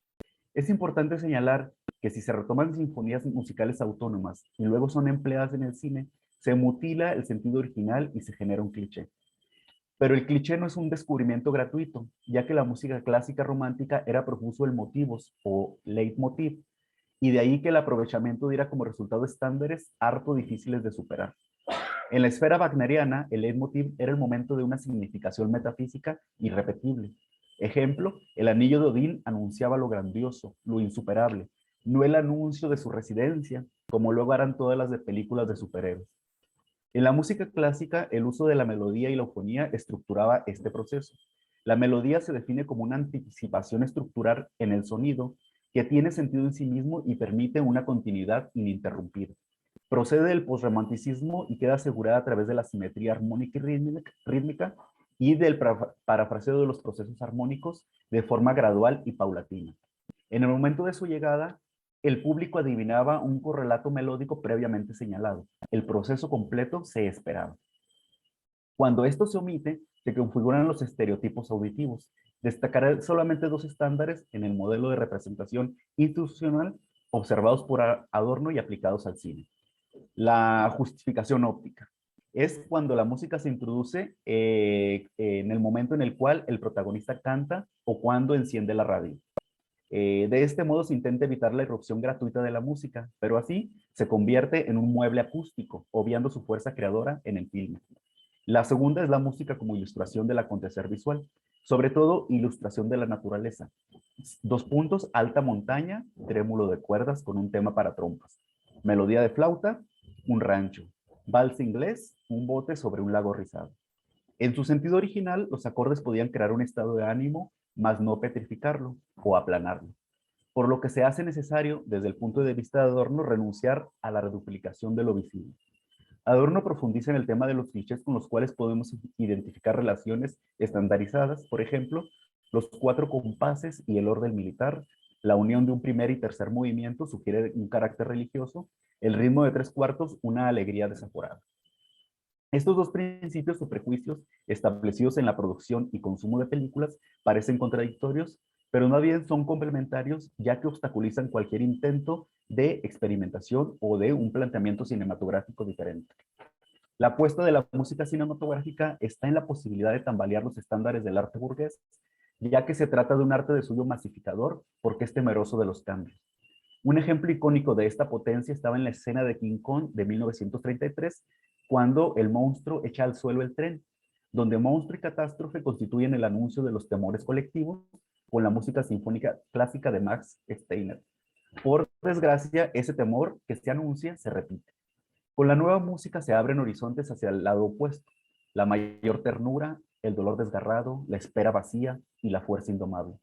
Es importante señalar que si se retoman sinfonías musicales autónomas y luego son empleadas en el cine, se mutila el sentido original y se genera un cliché. Pero el cliché no es un descubrimiento gratuito, ya que la música clásica romántica era profuso en motivos o leitmotiv, y de ahí que el aprovechamiento diera como resultado estándares harto difíciles de superar. En la esfera wagneriana, el leitmotiv era el momento de una significación metafísica irrepetible. Ejemplo, el anillo de Odín anunciaba lo grandioso, lo insuperable, no el anuncio de su residencia, como luego harán todas las de películas de superhéroes. En la música clásica, el uso de la melodía y la eufonía estructuraba este proceso. La melodía se define como una anticipación estructural en el sonido que tiene sentido en sí mismo y permite una continuidad ininterrumpida. Procede del posromanticismo y queda asegurada a través de la simetría armónica y rítmica y del parafraseo de los procesos armónicos de forma gradual y paulatina. En el momento de su llegada, el público adivinaba un correlato melódico previamente señalado. El proceso completo se esperaba. Cuando esto se omite, se configuran los estereotipos auditivos. Destacaré solamente 2 estándares en el modelo de representación institucional observados por Adorno y aplicados al cine. La justificación óptica es cuando la música se introduce en el momento en el cual el protagonista canta o cuando enciende la radio. De este modo se intenta evitar la irrupción gratuita de la música, pero así se convierte en un mueble acústico, obviando su fuerza creadora en el filme. La segunda es la música como ilustración del acontecer visual, sobre todo ilustración de la naturaleza. 2 puntos, alta montaña, trémulo de cuerdas con un tema para trompas. Melodía de flauta, un rancho. Vals inglés, un bote sobre un lago rizado. En su sentido original, los acordes podían crear un estado de ánimo, mas no petrificarlo o aplanarlo, por lo que se hace necesario, desde el punto de vista de Adorno, renunciar a la reduplicación de lo visible. Adorno profundiza en el tema de los clichés con los cuales podemos identificar relaciones estandarizadas, por ejemplo, los 4 compases y el orden militar, la unión de un primer y tercer movimiento sugiere un carácter religioso, el ritmo de 3/4 una alegría desaforada. Estos dos principios o prejuicios establecidos en la producción y consumo de películas parecen contradictorios, pero más bien son complementarios, ya que obstaculizan cualquier intento de experimentación o de un planteamiento cinematográfico diferente. La apuesta de la música cinematográfica está en la posibilidad de tambalear los estándares del arte burgués, ya que se trata de un arte de suyo masificador porque es temeroso de los cambios. Un ejemplo icónico de esta potencia estaba en la escena de King Kong de 1933, cuando el monstruo echa al suelo el tren, donde monstruo y catástrofe constituyen el anuncio de los temores colectivos con la música sinfónica clásica de Max Steiner. Por desgracia, ese temor que se anuncia se repite. Con la nueva música se abren horizontes hacia el lado opuesto, la mayor ternura, el dolor desgarrado, la espera vacía y la fuerza indomable.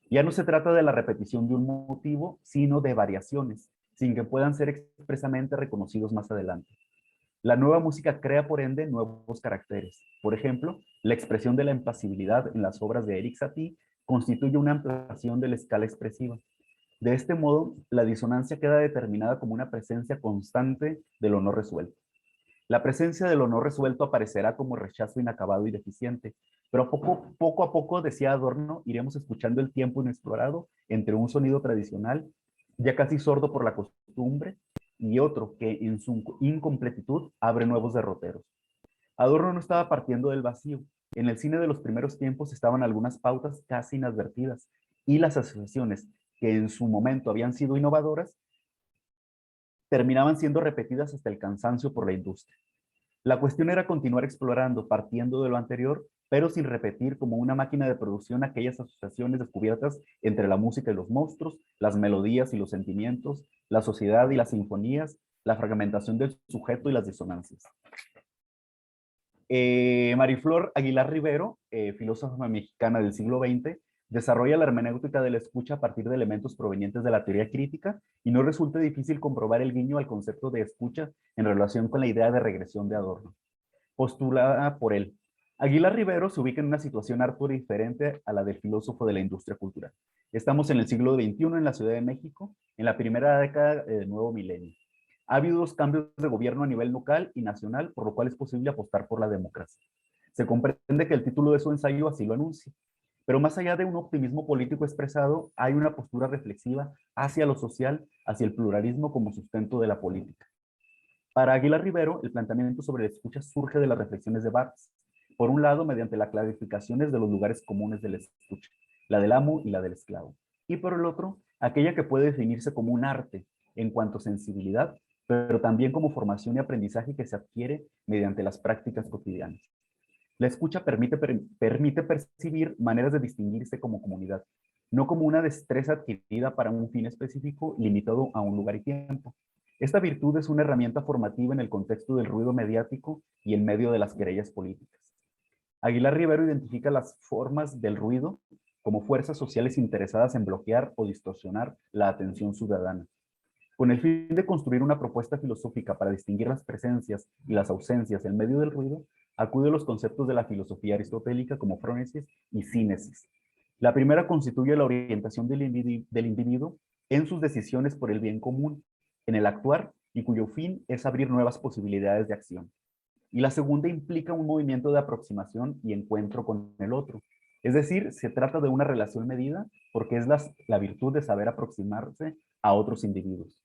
Ya no se trata de la repetición de un motivo, sino de variaciones, sin que puedan ser expresamente reconocidos más adelante. La nueva música crea, por ende, nuevos caracteres. Por ejemplo, la expresión de la impasibilidad en las obras de Erik Satie constituye una ampliación de la escala expresiva. De este modo, la disonancia queda determinada como una presencia constante de lo no resuelto. La presencia de lo no resuelto aparecerá como rechazo inacabado y deficiente, pero poco a poco, decía Adorno, iremos escuchando el tiempo inexplorado entre un sonido tradicional, ya casi sordo por la costumbre, y otro que en su incompletitud abre nuevos derroteros. Adorno no estaba partiendo del vacío. En el cine de los primeros tiempos estaban algunas pautas casi inadvertidas, y las asociaciones que en su momento habían sido innovadoras, terminaban siendo repetidas hasta el cansancio por la industria. La cuestión era continuar explorando, partiendo de lo anterior, pero sin repetir como una máquina de producción aquellas asociaciones descubiertas entre la música y los monstruos, las melodías y los sentimientos, la sociedad y las sinfonías, la fragmentación del sujeto y las disonancias. Mariflor Aguilar Rivero, filósofa mexicana del siglo XX, desarrolla la hermenéutica de la escucha a partir de elementos provenientes de la teoría crítica y no resulta difícil comprobar el guiño al concepto de escucha en relación con la idea de regresión de Adorno, postulada por él. Aguilar Rivero se ubica en una situación harto diferente a la del filósofo de la industria cultural. Estamos en el siglo XXI en la Ciudad de México, en la primera década del nuevo milenio. Ha habido 2 cambios de gobierno a nivel local y nacional, por lo cual es posible apostar por la democracia. Se comprende que el título de su ensayo así lo anuncia. Pero más allá de un optimismo político expresado, hay una postura reflexiva hacia lo social, hacia el pluralismo como sustento de la política. Para Aguilar Rivero, el planteamiento sobre la escucha surge de las reflexiones de Barthes. Por un lado, mediante las clarificaciones de los lugares comunes de la escucha, la del amo y la del esclavo. Y por el otro, aquella que puede definirse como un arte en cuanto a sensibilidad, pero también como formación y aprendizaje que se adquiere mediante las prácticas cotidianas. La escucha permite percibir maneras de distinguirse como comunidad, no como una destreza adquirida para un fin específico limitado a un lugar y tiempo. Esta virtud es una herramienta formativa en el contexto del ruido mediático y en medio de las querellas políticas. Aguilar Rivero identifica las formas del ruido como fuerzas sociales interesadas en bloquear o distorsionar la atención ciudadana. Con el fin de construir una propuesta filosófica para distinguir las presencias y las ausencias en medio del ruido, acude a los conceptos de la filosofía aristotélica como frónesis y sínesis. La primera constituye la orientación del individuo en sus decisiones por el bien común, en el actuar, y cuyo fin es abrir nuevas posibilidades de acción. Y la segunda implica un movimiento de aproximación y encuentro con el otro. Es decir, se trata de una relación medida porque es la virtud de saber aproximarse a otros individuos.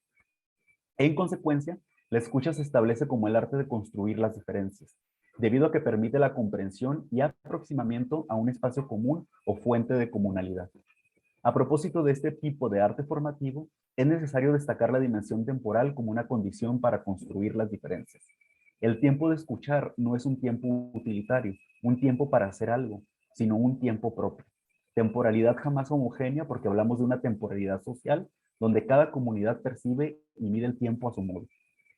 En consecuencia, la escucha se establece como el arte de construir las diferencias, debido a que permite la comprensión y aproximamiento a un espacio común o fuente de comunalidad. A propósito de este tipo de arte formativo, es necesario destacar la dimensión temporal como una condición para construir las diferencias. El tiempo de escuchar no es un tiempo utilitario, un tiempo para hacer algo, sino un tiempo propio. Temporalidad jamás homogénea porque hablamos de una temporalidad social donde cada comunidad percibe y mide el tiempo a su modo.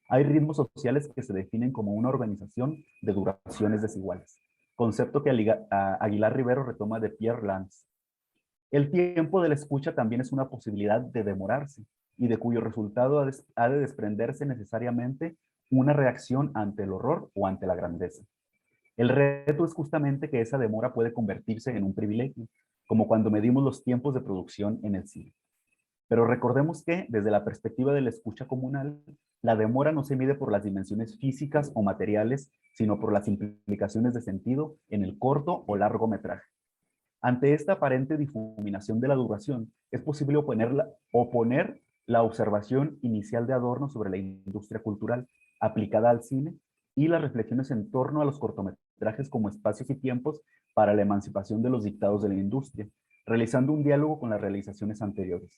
Hay ritmos sociales que se definen como una organización de duraciones desiguales. concepto que Aguilar Rivero retoma de Pierre Lance. El tiempo de la escucha también es una posibilidad de demorarse y de cuyo resultado ha de desprenderse necesariamente una reacción ante el horror o ante la grandeza. El reto es justamente que esa demora puede convertirse en un privilegio, como cuando medimos los tiempos de producción en el cine. Pero recordemos que, desde la perspectiva de la escucha comunal, la demora no se mide por las dimensiones físicas o materiales, sino por las implicaciones de sentido en el corto o largo metraje. Ante esta aparente difuminación de la duración, es posible oponer la observación inicial de Adorno sobre la industria cultural aplicada al cine y las reflexiones en torno a los cortometrajes como espacios y tiempos para la emancipación de los dictados de la industria, realizando un diálogo con las realizaciones anteriores.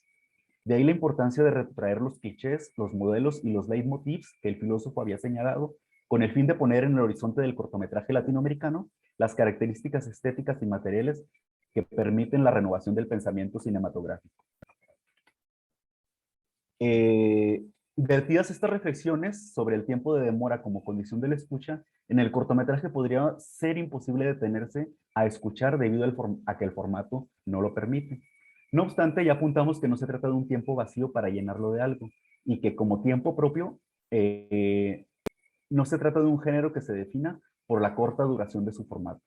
De ahí la importancia de retraer los clichés, los modelos y los leitmotivs que el filósofo había señalado, con el fin de poner en el horizonte del cortometraje latinoamericano las características estéticas y materiales que permiten la renovación del pensamiento cinematográfico. Vertidas estas reflexiones sobre el tiempo de demora como condición de la escucha, en el cortometraje podría ser imposible detenerse a escuchar debido a que el formato no lo permite. No obstante, ya apuntamos que no se trata de un tiempo vacío para llenarlo de algo, y que como tiempo propio, no se trata de un género que se defina por la corta duración de su formato.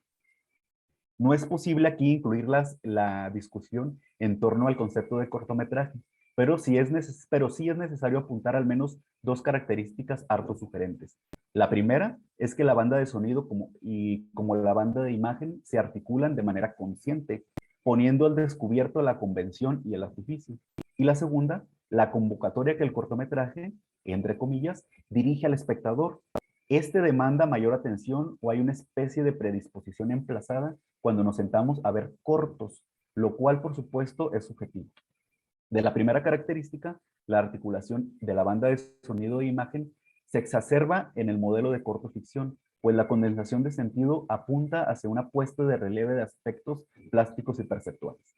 No es posible aquí incluir la discusión en torno al concepto de cortometraje, pero sí es necesario apuntar al menos dos características harto sugerentes. La primera es que la banda de sonido como la banda de imagen se articulan de manera consciente, poniendo al descubierto la convención y el artificio. Y la segunda, la convocatoria que el cortometraje, entre comillas, dirige al espectador. Este demanda mayor atención o hay una especie de predisposición emplazada cuando nos sentamos a ver cortos, lo cual por supuesto es subjetivo. De la primera característica, la articulación de la banda de sonido e imagen se exacerba en el modelo de corto ficción, pues la condensación de sentido apunta hacia una puesta de relieve de aspectos plásticos y perceptuales.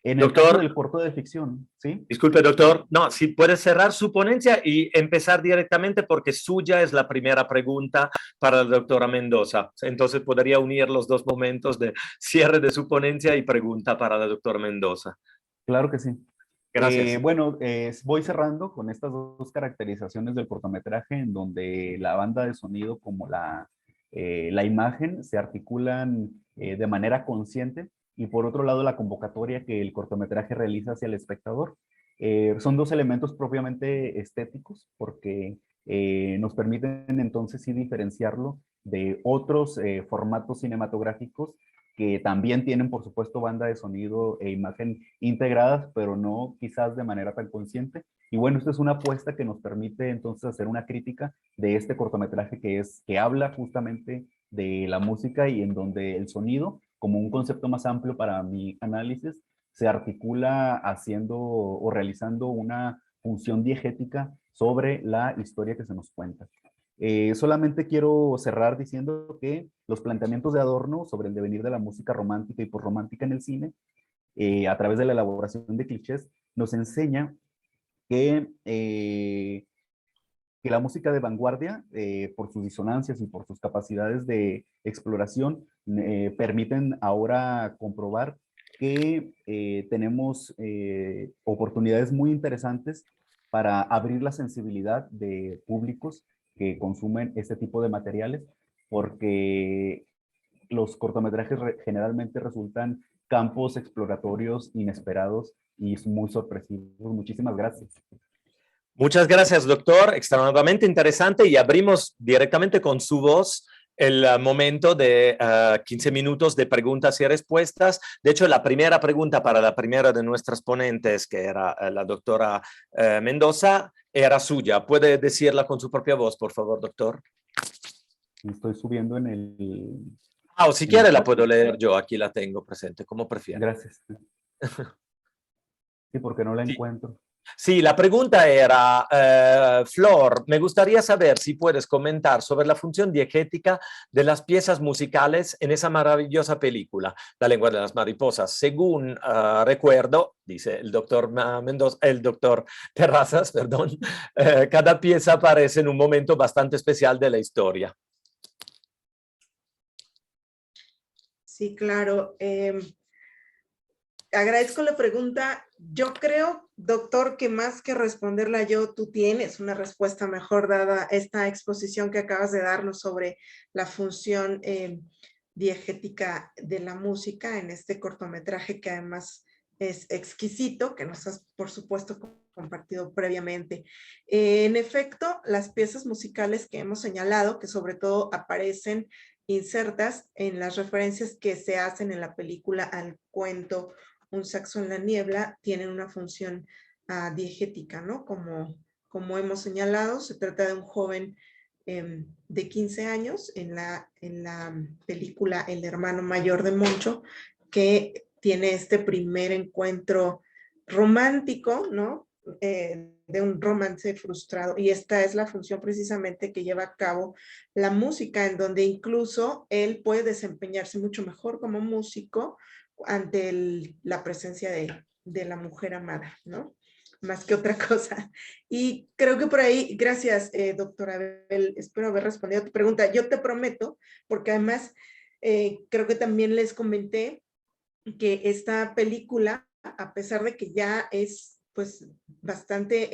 En el caso del corto de ficción, ¿sí? Disculpe, doctor. No, si puede cerrar su ponencia y empezar directamente porque suya es la primera pregunta para la doctora Mendoza. Entonces podría unir los dos momentos de cierre de su ponencia y pregunta para la doctora Mendoza. Claro que sí. Gracias. Bueno, voy cerrando con estas dos caracterizaciones del cortometraje en donde la banda de sonido como la imagen se articulan de manera consciente y por otro lado la convocatoria que el cortometraje realiza hacia el espectador. Son dos elementos propiamente estéticos porque nos permiten entonces sí diferenciarlo de otros formatos cinematográficos que también tienen, por supuesto, banda de sonido e imagen integradas, pero no quizás de manera tan consciente. Y bueno, esta es una apuesta que nos permite entonces hacer una crítica de este cortometraje que habla justamente de la música y en donde el sonido, como un concepto más amplio para mi análisis, se articula haciendo o realizando una función diegética sobre la historia que se nos cuenta. Solamente quiero cerrar diciendo que los planteamientos de Adorno sobre el devenir de la música romántica y posromántica en el cine, a través de la elaboración de clichés, nos enseña que la música de vanguardia, por sus disonancias y por sus capacidades de exploración, permiten ahora comprobar que tenemos oportunidades muy interesantes para abrir la sensibilidad de públicos que consumen este tipo de materiales, porque los cortometrajes generalmente resultan campos exploratorios inesperados y muy sorpresivos. Muchísimas gracias. Muchas gracias, doctor. Extremadamente interesante y abrimos directamente con su voz el momento de 15 minutos de preguntas y respuestas. De hecho, la primera pregunta para la primera de nuestras ponentes, que era la doctora Mendoza, era suya. ¿Puede decirla con su propia voz, por favor, doctor? Estoy subiendo en el... O si quiere la puedo leer yo. Aquí la tengo presente, como prefiera. Gracias. Sí, porque no la Sí. encuentro. Sí, la pregunta era, Flor, me gustaría saber si puedes comentar sobre la función diegética de las piezas musicales en esa maravillosa película, La lengua de las mariposas. Según recuerdo, dice el doctor Mendoza, el doctor Terrazas, perdón, cada pieza aparece en un momento bastante especial de la historia. Sí, claro. Agradezco la pregunta. Yo creo, doctor, que más que responderla yo, tú tienes una respuesta mejor dada esta exposición que acabas de darnos sobre la función diegética de la música en este cortometraje que además es exquisito, que nos has, por supuesto, compartido previamente. En efecto, las piezas musicales que hemos señalado, que sobre todo aparecen insertas en las referencias que se hacen en la película al cuento Un saxo en la niebla, tienen una función diegética, ¿no? Como hemos señalado, se trata de un joven de 15 años en la película El hermano mayor de Moncho, que tiene este primer encuentro romántico, ¿no? De un romance frustrado, y esta es la función precisamente que lleva a cabo la música, en donde incluso él puede desempeñarse mucho mejor como músico ante la presencia de la mujer amada, ¿no? Más que otra cosa. Y creo que por ahí, gracias, doctora Abel, espero haber respondido a tu pregunta. Yo te prometo, porque además creo que también les comenté que esta película, a pesar de que ya es pues bastante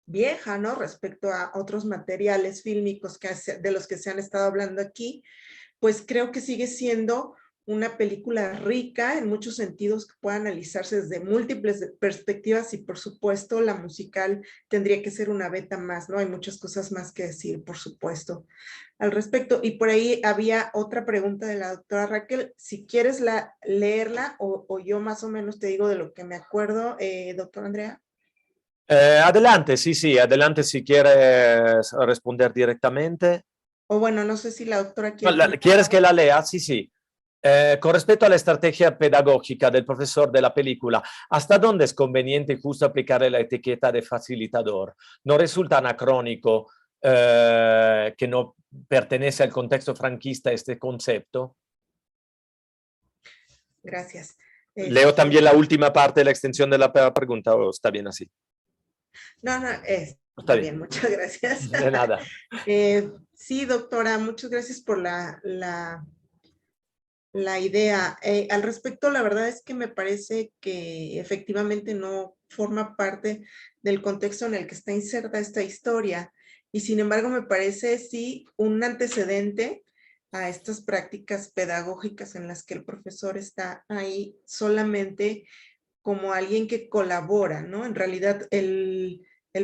vieja, ¿no? Respecto a otros materiales fílmicos de los que se han estado hablando aquí, pues creo que sigue siendo una película rica en muchos sentidos que puede analizarse desde múltiples perspectivas y por supuesto la musical tendría que ser una beta más, ¿no? Hay muchas cosas más que decir, por supuesto, al respecto. Y por ahí había otra pregunta de la doctora Raquel, si quieres leerla o yo más o menos te digo de lo que me acuerdo, doctora Andrea. Adelante, sí, adelante si quieres responder directamente. O bueno, no sé si la doctora quiere. ¿Quieres que la lea? Sí. Con respecto a la estrategia pedagógica del profesor de la película, ¿hasta dónde es conveniente y justo aplicar la etiqueta de facilitador? ¿No resulta anacrónico que no pertenece al contexto franquista este concepto? Gracias. Leo también la última parte de la extensión de la pregunta, ¿o está bien así? No, Está bien, muchas gracias. De nada. Sí, doctora, muchas gracias por la idea. Al respecto, la verdad es que me parece que efectivamente no forma parte del contexto en el que está inserta esta historia. Y sin embargo, me parece sí un antecedente a estas prácticas pedagógicas en las que el profesor está ahí solamente como alguien que colabora, ¿no? En realidad, el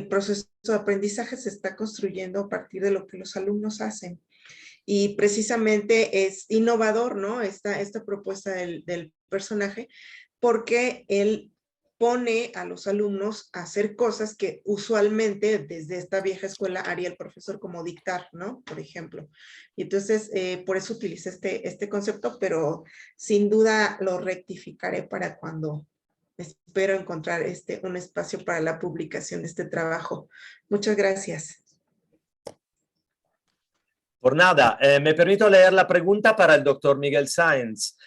proceso de aprendizaje se está construyendo a partir de lo que los alumnos hacen. Y precisamente es innovador, ¿no? Esta propuesta del personaje, porque él pone a los alumnos a hacer cosas que usualmente desde esta vieja escuela haría el profesor, como dictar, ¿no? Por ejemplo. Y entonces, por eso utilicé este concepto, pero sin duda lo rectificaré para cuando espero encontrar un espacio para la publicación de este trabajo. Muchas gracias. Por nada, me permito leer la pregunta para el doctor Miguel Sáenz.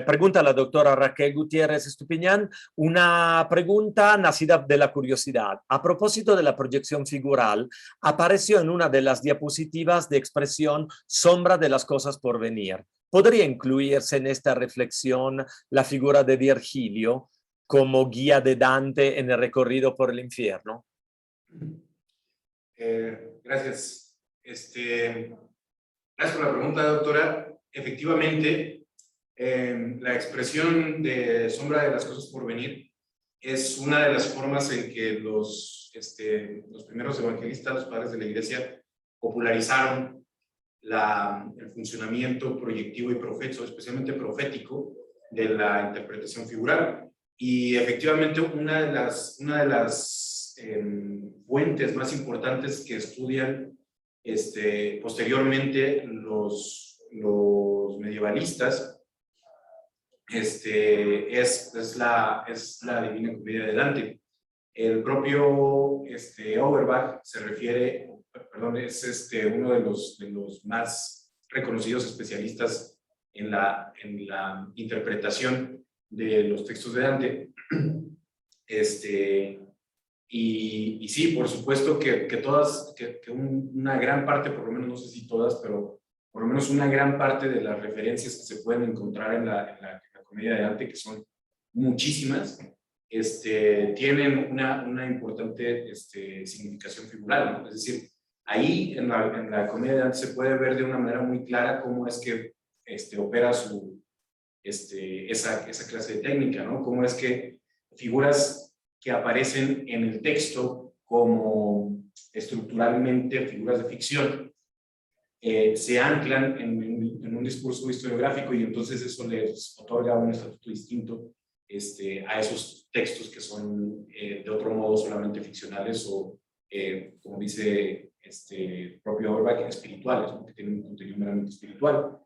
Pregunta a la doctora Raquel Gutiérrez Estupiñán, una pregunta nacida de la curiosidad. A propósito de la proyección figural, apareció en una de las diapositivas de expresión sombra de las cosas por venir. ¿Podría incluirse en esta reflexión la figura de Virgilio como guía de Dante en el recorrido por el infierno? Gracias. Gracias por la pregunta, doctora. Efectivamente, la expresión de sombra de las cosas por venir es una de las formas en que los primeros evangelistas, los padres de la iglesia, popularizaron el funcionamiento proyectivo y profético, especialmente profético, de la interpretación figural. Y efectivamente, una de las fuentes más importantes que estudian posteriormente los medievalistas es la Divina Comedia de Dante. El propio Auerbach se refiere, perdón, es uno de los más reconocidos especialistas en la interpretación de los textos de Dante. Y sí, por supuesto que una gran parte, por lo menos no sé si todas, pero por lo menos una gran parte de las referencias que se pueden encontrar en la comedia de Dante, que son muchísimas, tienen una importante significación figural, ¿no? Es decir, ahí en la comedia de Dante se puede ver de una manera muy clara cómo es que opera esa clase de técnica, ¿no? Cómo es que figuras que aparecen en el texto como estructuralmente figuras de ficción se anclan en un discurso historiográfico y entonces eso les otorga un estatuto distinto a esos textos que son de otro modo solamente ficcionales o, como dice propio Auerbach, espirituales, ¿no? Que tienen un contenido meramente espiritual.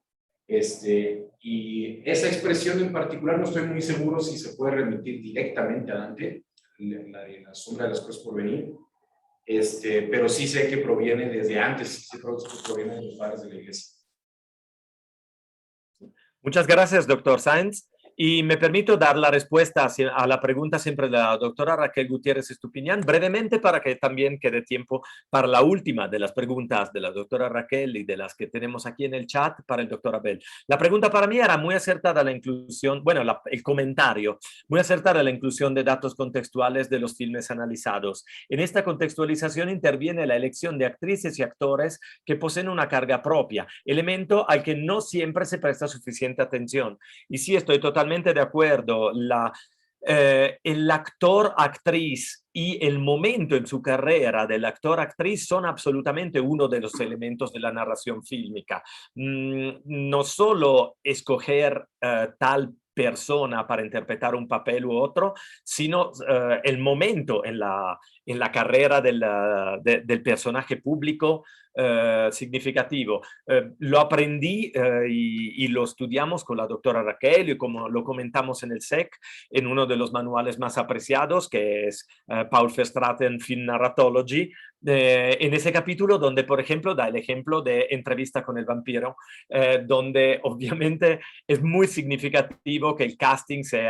Y esa expresión en particular no estoy muy seguro si se puede remitir directamente a Dante, la de la sombra de las cosas por venir, pero sí sé que proviene desde antes, sí creo que proviene de los padres de la iglesia. Muchas gracias, doctor Sáenz. Y me permito dar la respuesta a la pregunta siempre de la doctora Raquel Gutiérrez Estupiñán, brevemente para que también quede tiempo para la última de las preguntas de la doctora Raquel y de las que tenemos aquí en el chat para el doctor Abel. La pregunta para mí era muy acertada la inclusión, bueno, el comentario, muy acertada la inclusión de datos contextuales de los filmes analizados. En esta contextualización interviene la elección de actrices y actores que poseen una carga propia, elemento al que no siempre se presta suficiente atención. Y sí, estoy totalmente de acuerdo. El actor, actriz y el momento en su carrera del actor, actriz son absolutamente uno de los elementos de la narración fílmica. No solo escoger tal persona para interpretar un papel u otro, sino el momento en la carrera del personaje público significativo. Lo aprendí y lo estudiamos con la doctora Raquel y como lo comentamos en el SEC, en uno de los manuales más apreciados, que es Paul Verstraeten Film Narratology, en ese capítulo donde, por ejemplo, da el ejemplo de Entrevista con el vampiro, donde obviamente es muy significativo que el casting se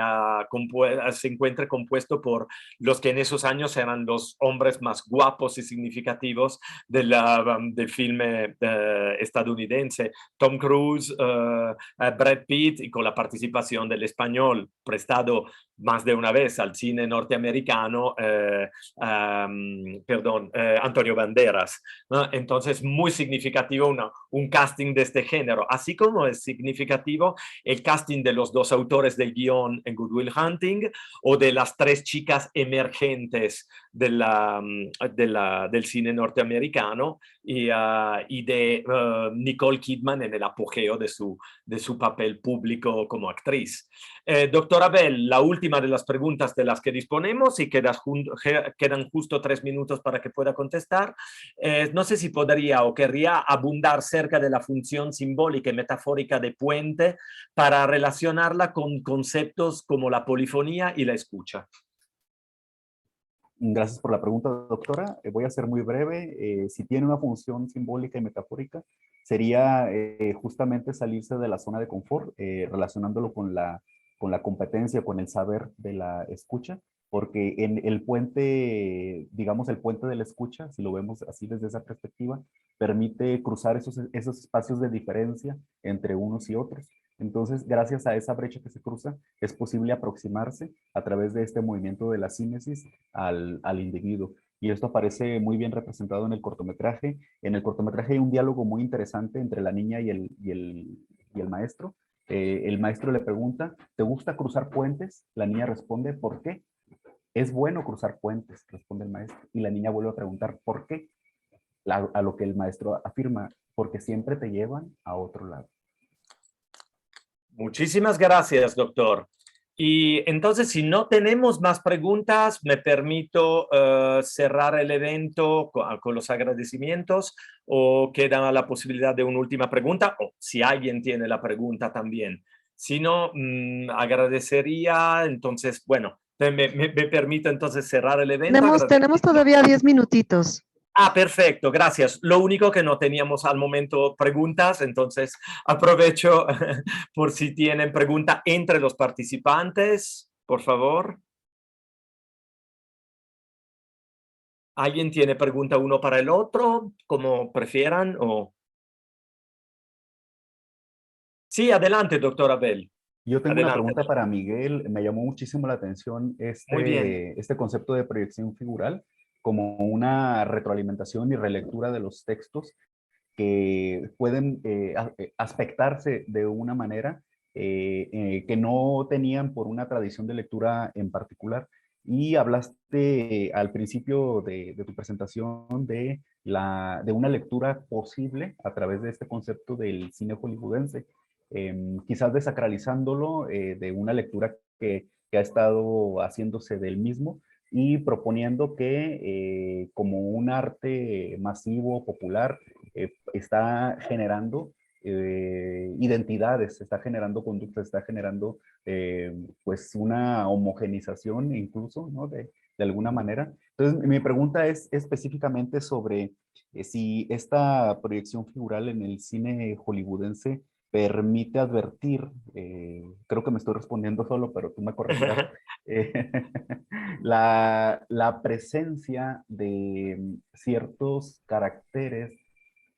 encuentre compuesto por los que en esos años eran los hombres más guapos y significativos del filme estadounidense. Tom Cruise, Brad Pitt, y con la participación del español prestado más de una vez al cine norteamericano, Antonio Banderas, ¿no? Entonces, muy significativo un casting de este género, así como es significativo el casting de los dos autores del guión en Good Will Hunting o de las tres chicas emergentes del cine norteamericano y de Nicole Kidman en el apogeo de su papel público como actriz. Doctor Abel, la última de las preguntas de las que disponemos y quedan justo 3 minutos para que pueda contestar. No sé si podría o querría abundar cerca de la función simbólica y metafórica de puente para relacionarla con conceptos como la polifonía y la escucha. Gracias por la pregunta, doctora. Voy a ser muy breve. Si tiene una función simbólica y metafórica, sería justamente salirse de la zona de confort, relacionándolo con la competencia, con el saber de la escucha, porque en el puente, digamos el puente de la escucha, si lo vemos así desde esa perspectiva, permite cruzar esos espacios de diferencia entre unos y otros. Entonces, gracias a esa brecha que se cruza, es posible aproximarse a través de este movimiento de la sínesis al individuo. Y esto aparece muy bien representado en el cortometraje. En el cortometraje hay un diálogo muy interesante entre la niña y el maestro. El maestro le pregunta, ¿te gusta cruzar puentes? La niña responde, ¿por qué? Es bueno cruzar puentes, responde el maestro. Y la niña vuelve a preguntar, ¿por qué? A lo que el maestro afirma, porque siempre te llevan a otro lado. Muchísimas gracias, doctor. Y entonces, si no tenemos más preguntas, me permito cerrar el evento con los agradecimientos o queda la posibilidad de una última pregunta o si alguien tiene la pregunta también. Si no, agradecería, entonces, bueno, me permito entonces cerrar el evento. Tenemos todavía 10 minutitos. Ah, perfecto, gracias. Lo único que no teníamos al momento preguntas, entonces aprovecho por si tienen pregunta entre los participantes, por favor. ¿Alguien tiene pregunta uno para el otro, como prefieran? O... Sí, adelante, doctor Abel. Yo tengo una Adelante. pregunta para Miguel. Me llamó muchísimo la atención Muy bien. este concepto de proyección figural como una retroalimentación y relectura de los textos que pueden aspectarse de una manera que no tenían por una tradición de lectura en particular. Y hablaste al principio de tu presentación de una lectura posible a través de este concepto del cine hollywoodense, quizás desacralizándolo de una lectura que ha estado haciéndose del mismo y proponiendo que como un arte masivo, popular, está generando identidades, está generando conductas, está generando pues una homogenización incluso, ¿no? De alguna manera. Entonces, mi pregunta es específicamente sobre si esta proyección figural en el cine hollywoodense permite advertir, creo que me estoy respondiendo solo, pero tú me corregirás, eh, la presencia de ciertos caracteres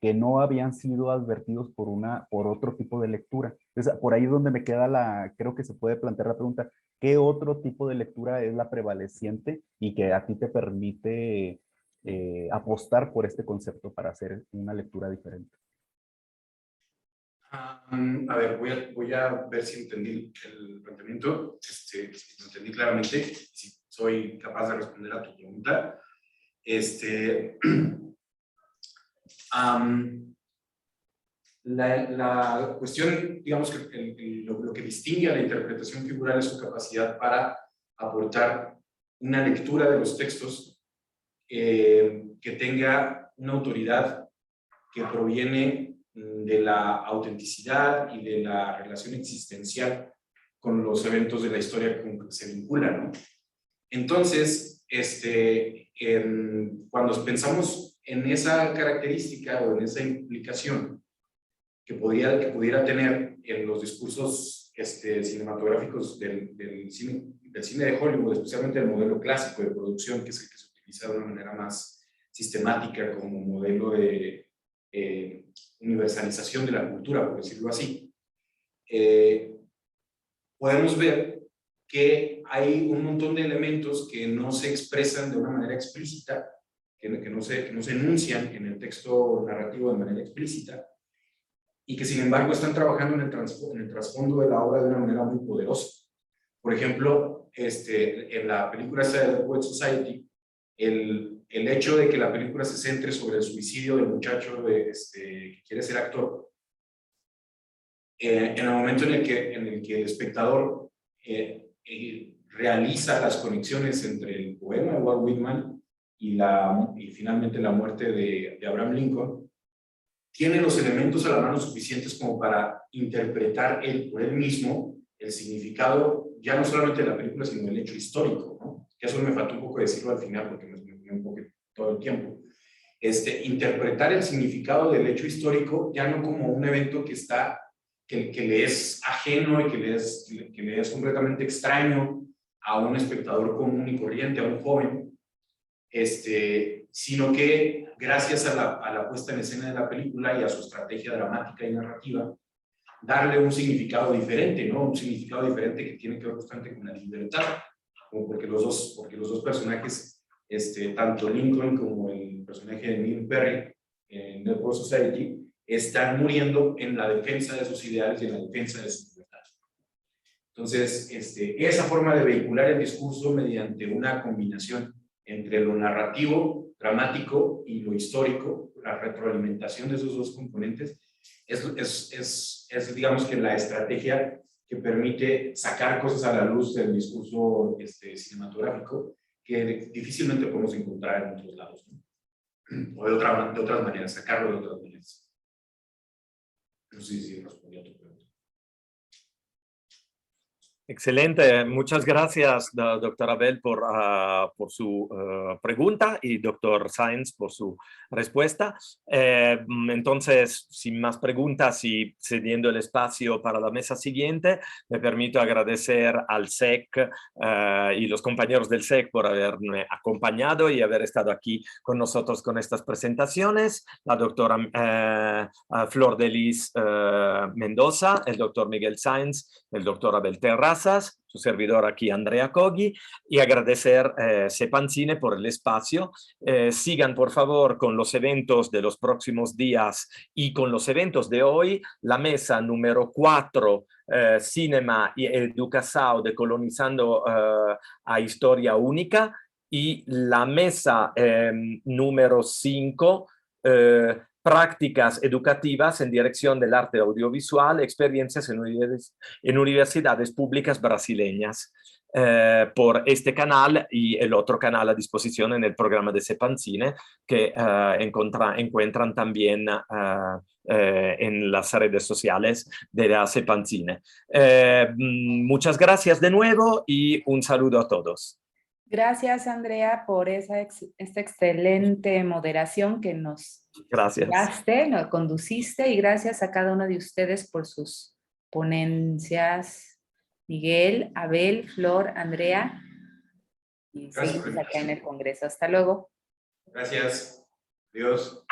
que no habían sido advertidos por otro tipo de lectura. Entonces, por ahí es donde me queda creo que se puede plantear la pregunta, ¿qué otro tipo de lectura es la prevaleciente y que a ti te permite apostar por este concepto para hacer una lectura diferente? A ver, voy a ver si entendí el planteamiento, si lo entendí claramente, si soy capaz de responder a tu pregunta. La cuestión, digamos que lo que distingue a la interpretación figural es su capacidad para aportar una lectura de los textos que tenga una autoridad que proviene de la autenticidad y de la relación existencial con los eventos de la historia con que se vinculan, ¿no? Entonces, cuando pensamos en esa característica o en esa implicación que pudiera tener en los discursos cinematográficos del cine de Hollywood, especialmente el modelo clásico de producción, que es el que se utiliza de una manera más sistemática como modelo de universalización de la cultura, por decirlo así, podemos ver que hay un montón de elementos que no se expresan de una manera explícita, que no se enuncian en el texto narrativo de manera explícita, y que sin embargo están trabajando en el trasfondo de la obra de una manera muy poderosa. Por ejemplo, en la película de The Poet Society, el hecho de que la película se centre sobre el suicidio del muchacho que quiere ser actor, en el momento en el que el espectador realiza las conexiones entre el poema de Walt Whitman y finalmente la muerte de Abraham Lincoln, tiene los elementos a la mano suficientes como para interpretar por él mismo el significado, ya no solamente de la película, sino del hecho histórico, ¿no? Que eso me faltó un poco decirlo al final porque me fui un poco todo el tiempo. Interpretar el significado del hecho histórico ya no como un evento que le es ajeno y que le es completamente extraño a un espectador común y corriente, a un joven, sino que gracias a la puesta en escena de la película y a su estrategia dramática y narrativa, darle un significado diferente, ¿no? Un significado diferente que tiene que ver justamente con la libertad, porque los dos personajes, tanto Lincoln como el personaje de Neil Perry en The Poor Society, están muriendo en la defensa de sus ideales y en la defensa de su libertad. Entonces, esa forma de vehicular el discurso mediante una combinación entre lo narrativo, dramático y lo histórico, la retroalimentación de esos dos componentes, es digamos que la estrategia que permite sacar cosas a la luz del discurso cinematográfico que difícilmente podemos encontrar en otros lados, ¿no? O de otras maneras, sacarlo de otras maneras. No sé si respondí a tu pregunta. Excelente, muchas gracias, doctor Abel, por su pregunta y doctor Sáenz por su respuesta. Entonces, sin más preguntas y cediendo el espacio para la mesa siguiente, me permito agradecer al SEC y los compañeros del SEC por haberme acompañado y haber estado aquí con nosotros con estas presentaciones. La doctora Flor de Lis Mendoza, el doctor Miguel Sáenz, el doctor Abel Terrazas, su servidor aquí Andrea Coghi, y agradecer Sepancine por el espacio. Sigan por favor con los eventos de los próximos días y con los eventos de hoy. La mesa número 4, Cinema y Educasao decolonizando a Historia Única, y la mesa número 5, prácticas educativas en dirección del arte audiovisual, experiencias en universidades públicas brasileñas, por este canal y el otro canal a disposición en el programa de Sepancine, que encuentran también en las redes sociales de la Sepancine. Muchas gracias de nuevo y un saludo a todos. Gracias, Andrea, por esta excelente moderación que nos nos conduciste, y gracias a cada uno de ustedes por sus ponencias. Miguel, Abel, Flor, Andrea, y seguimos acá en el Congreso. Hasta luego. Gracias. Adiós.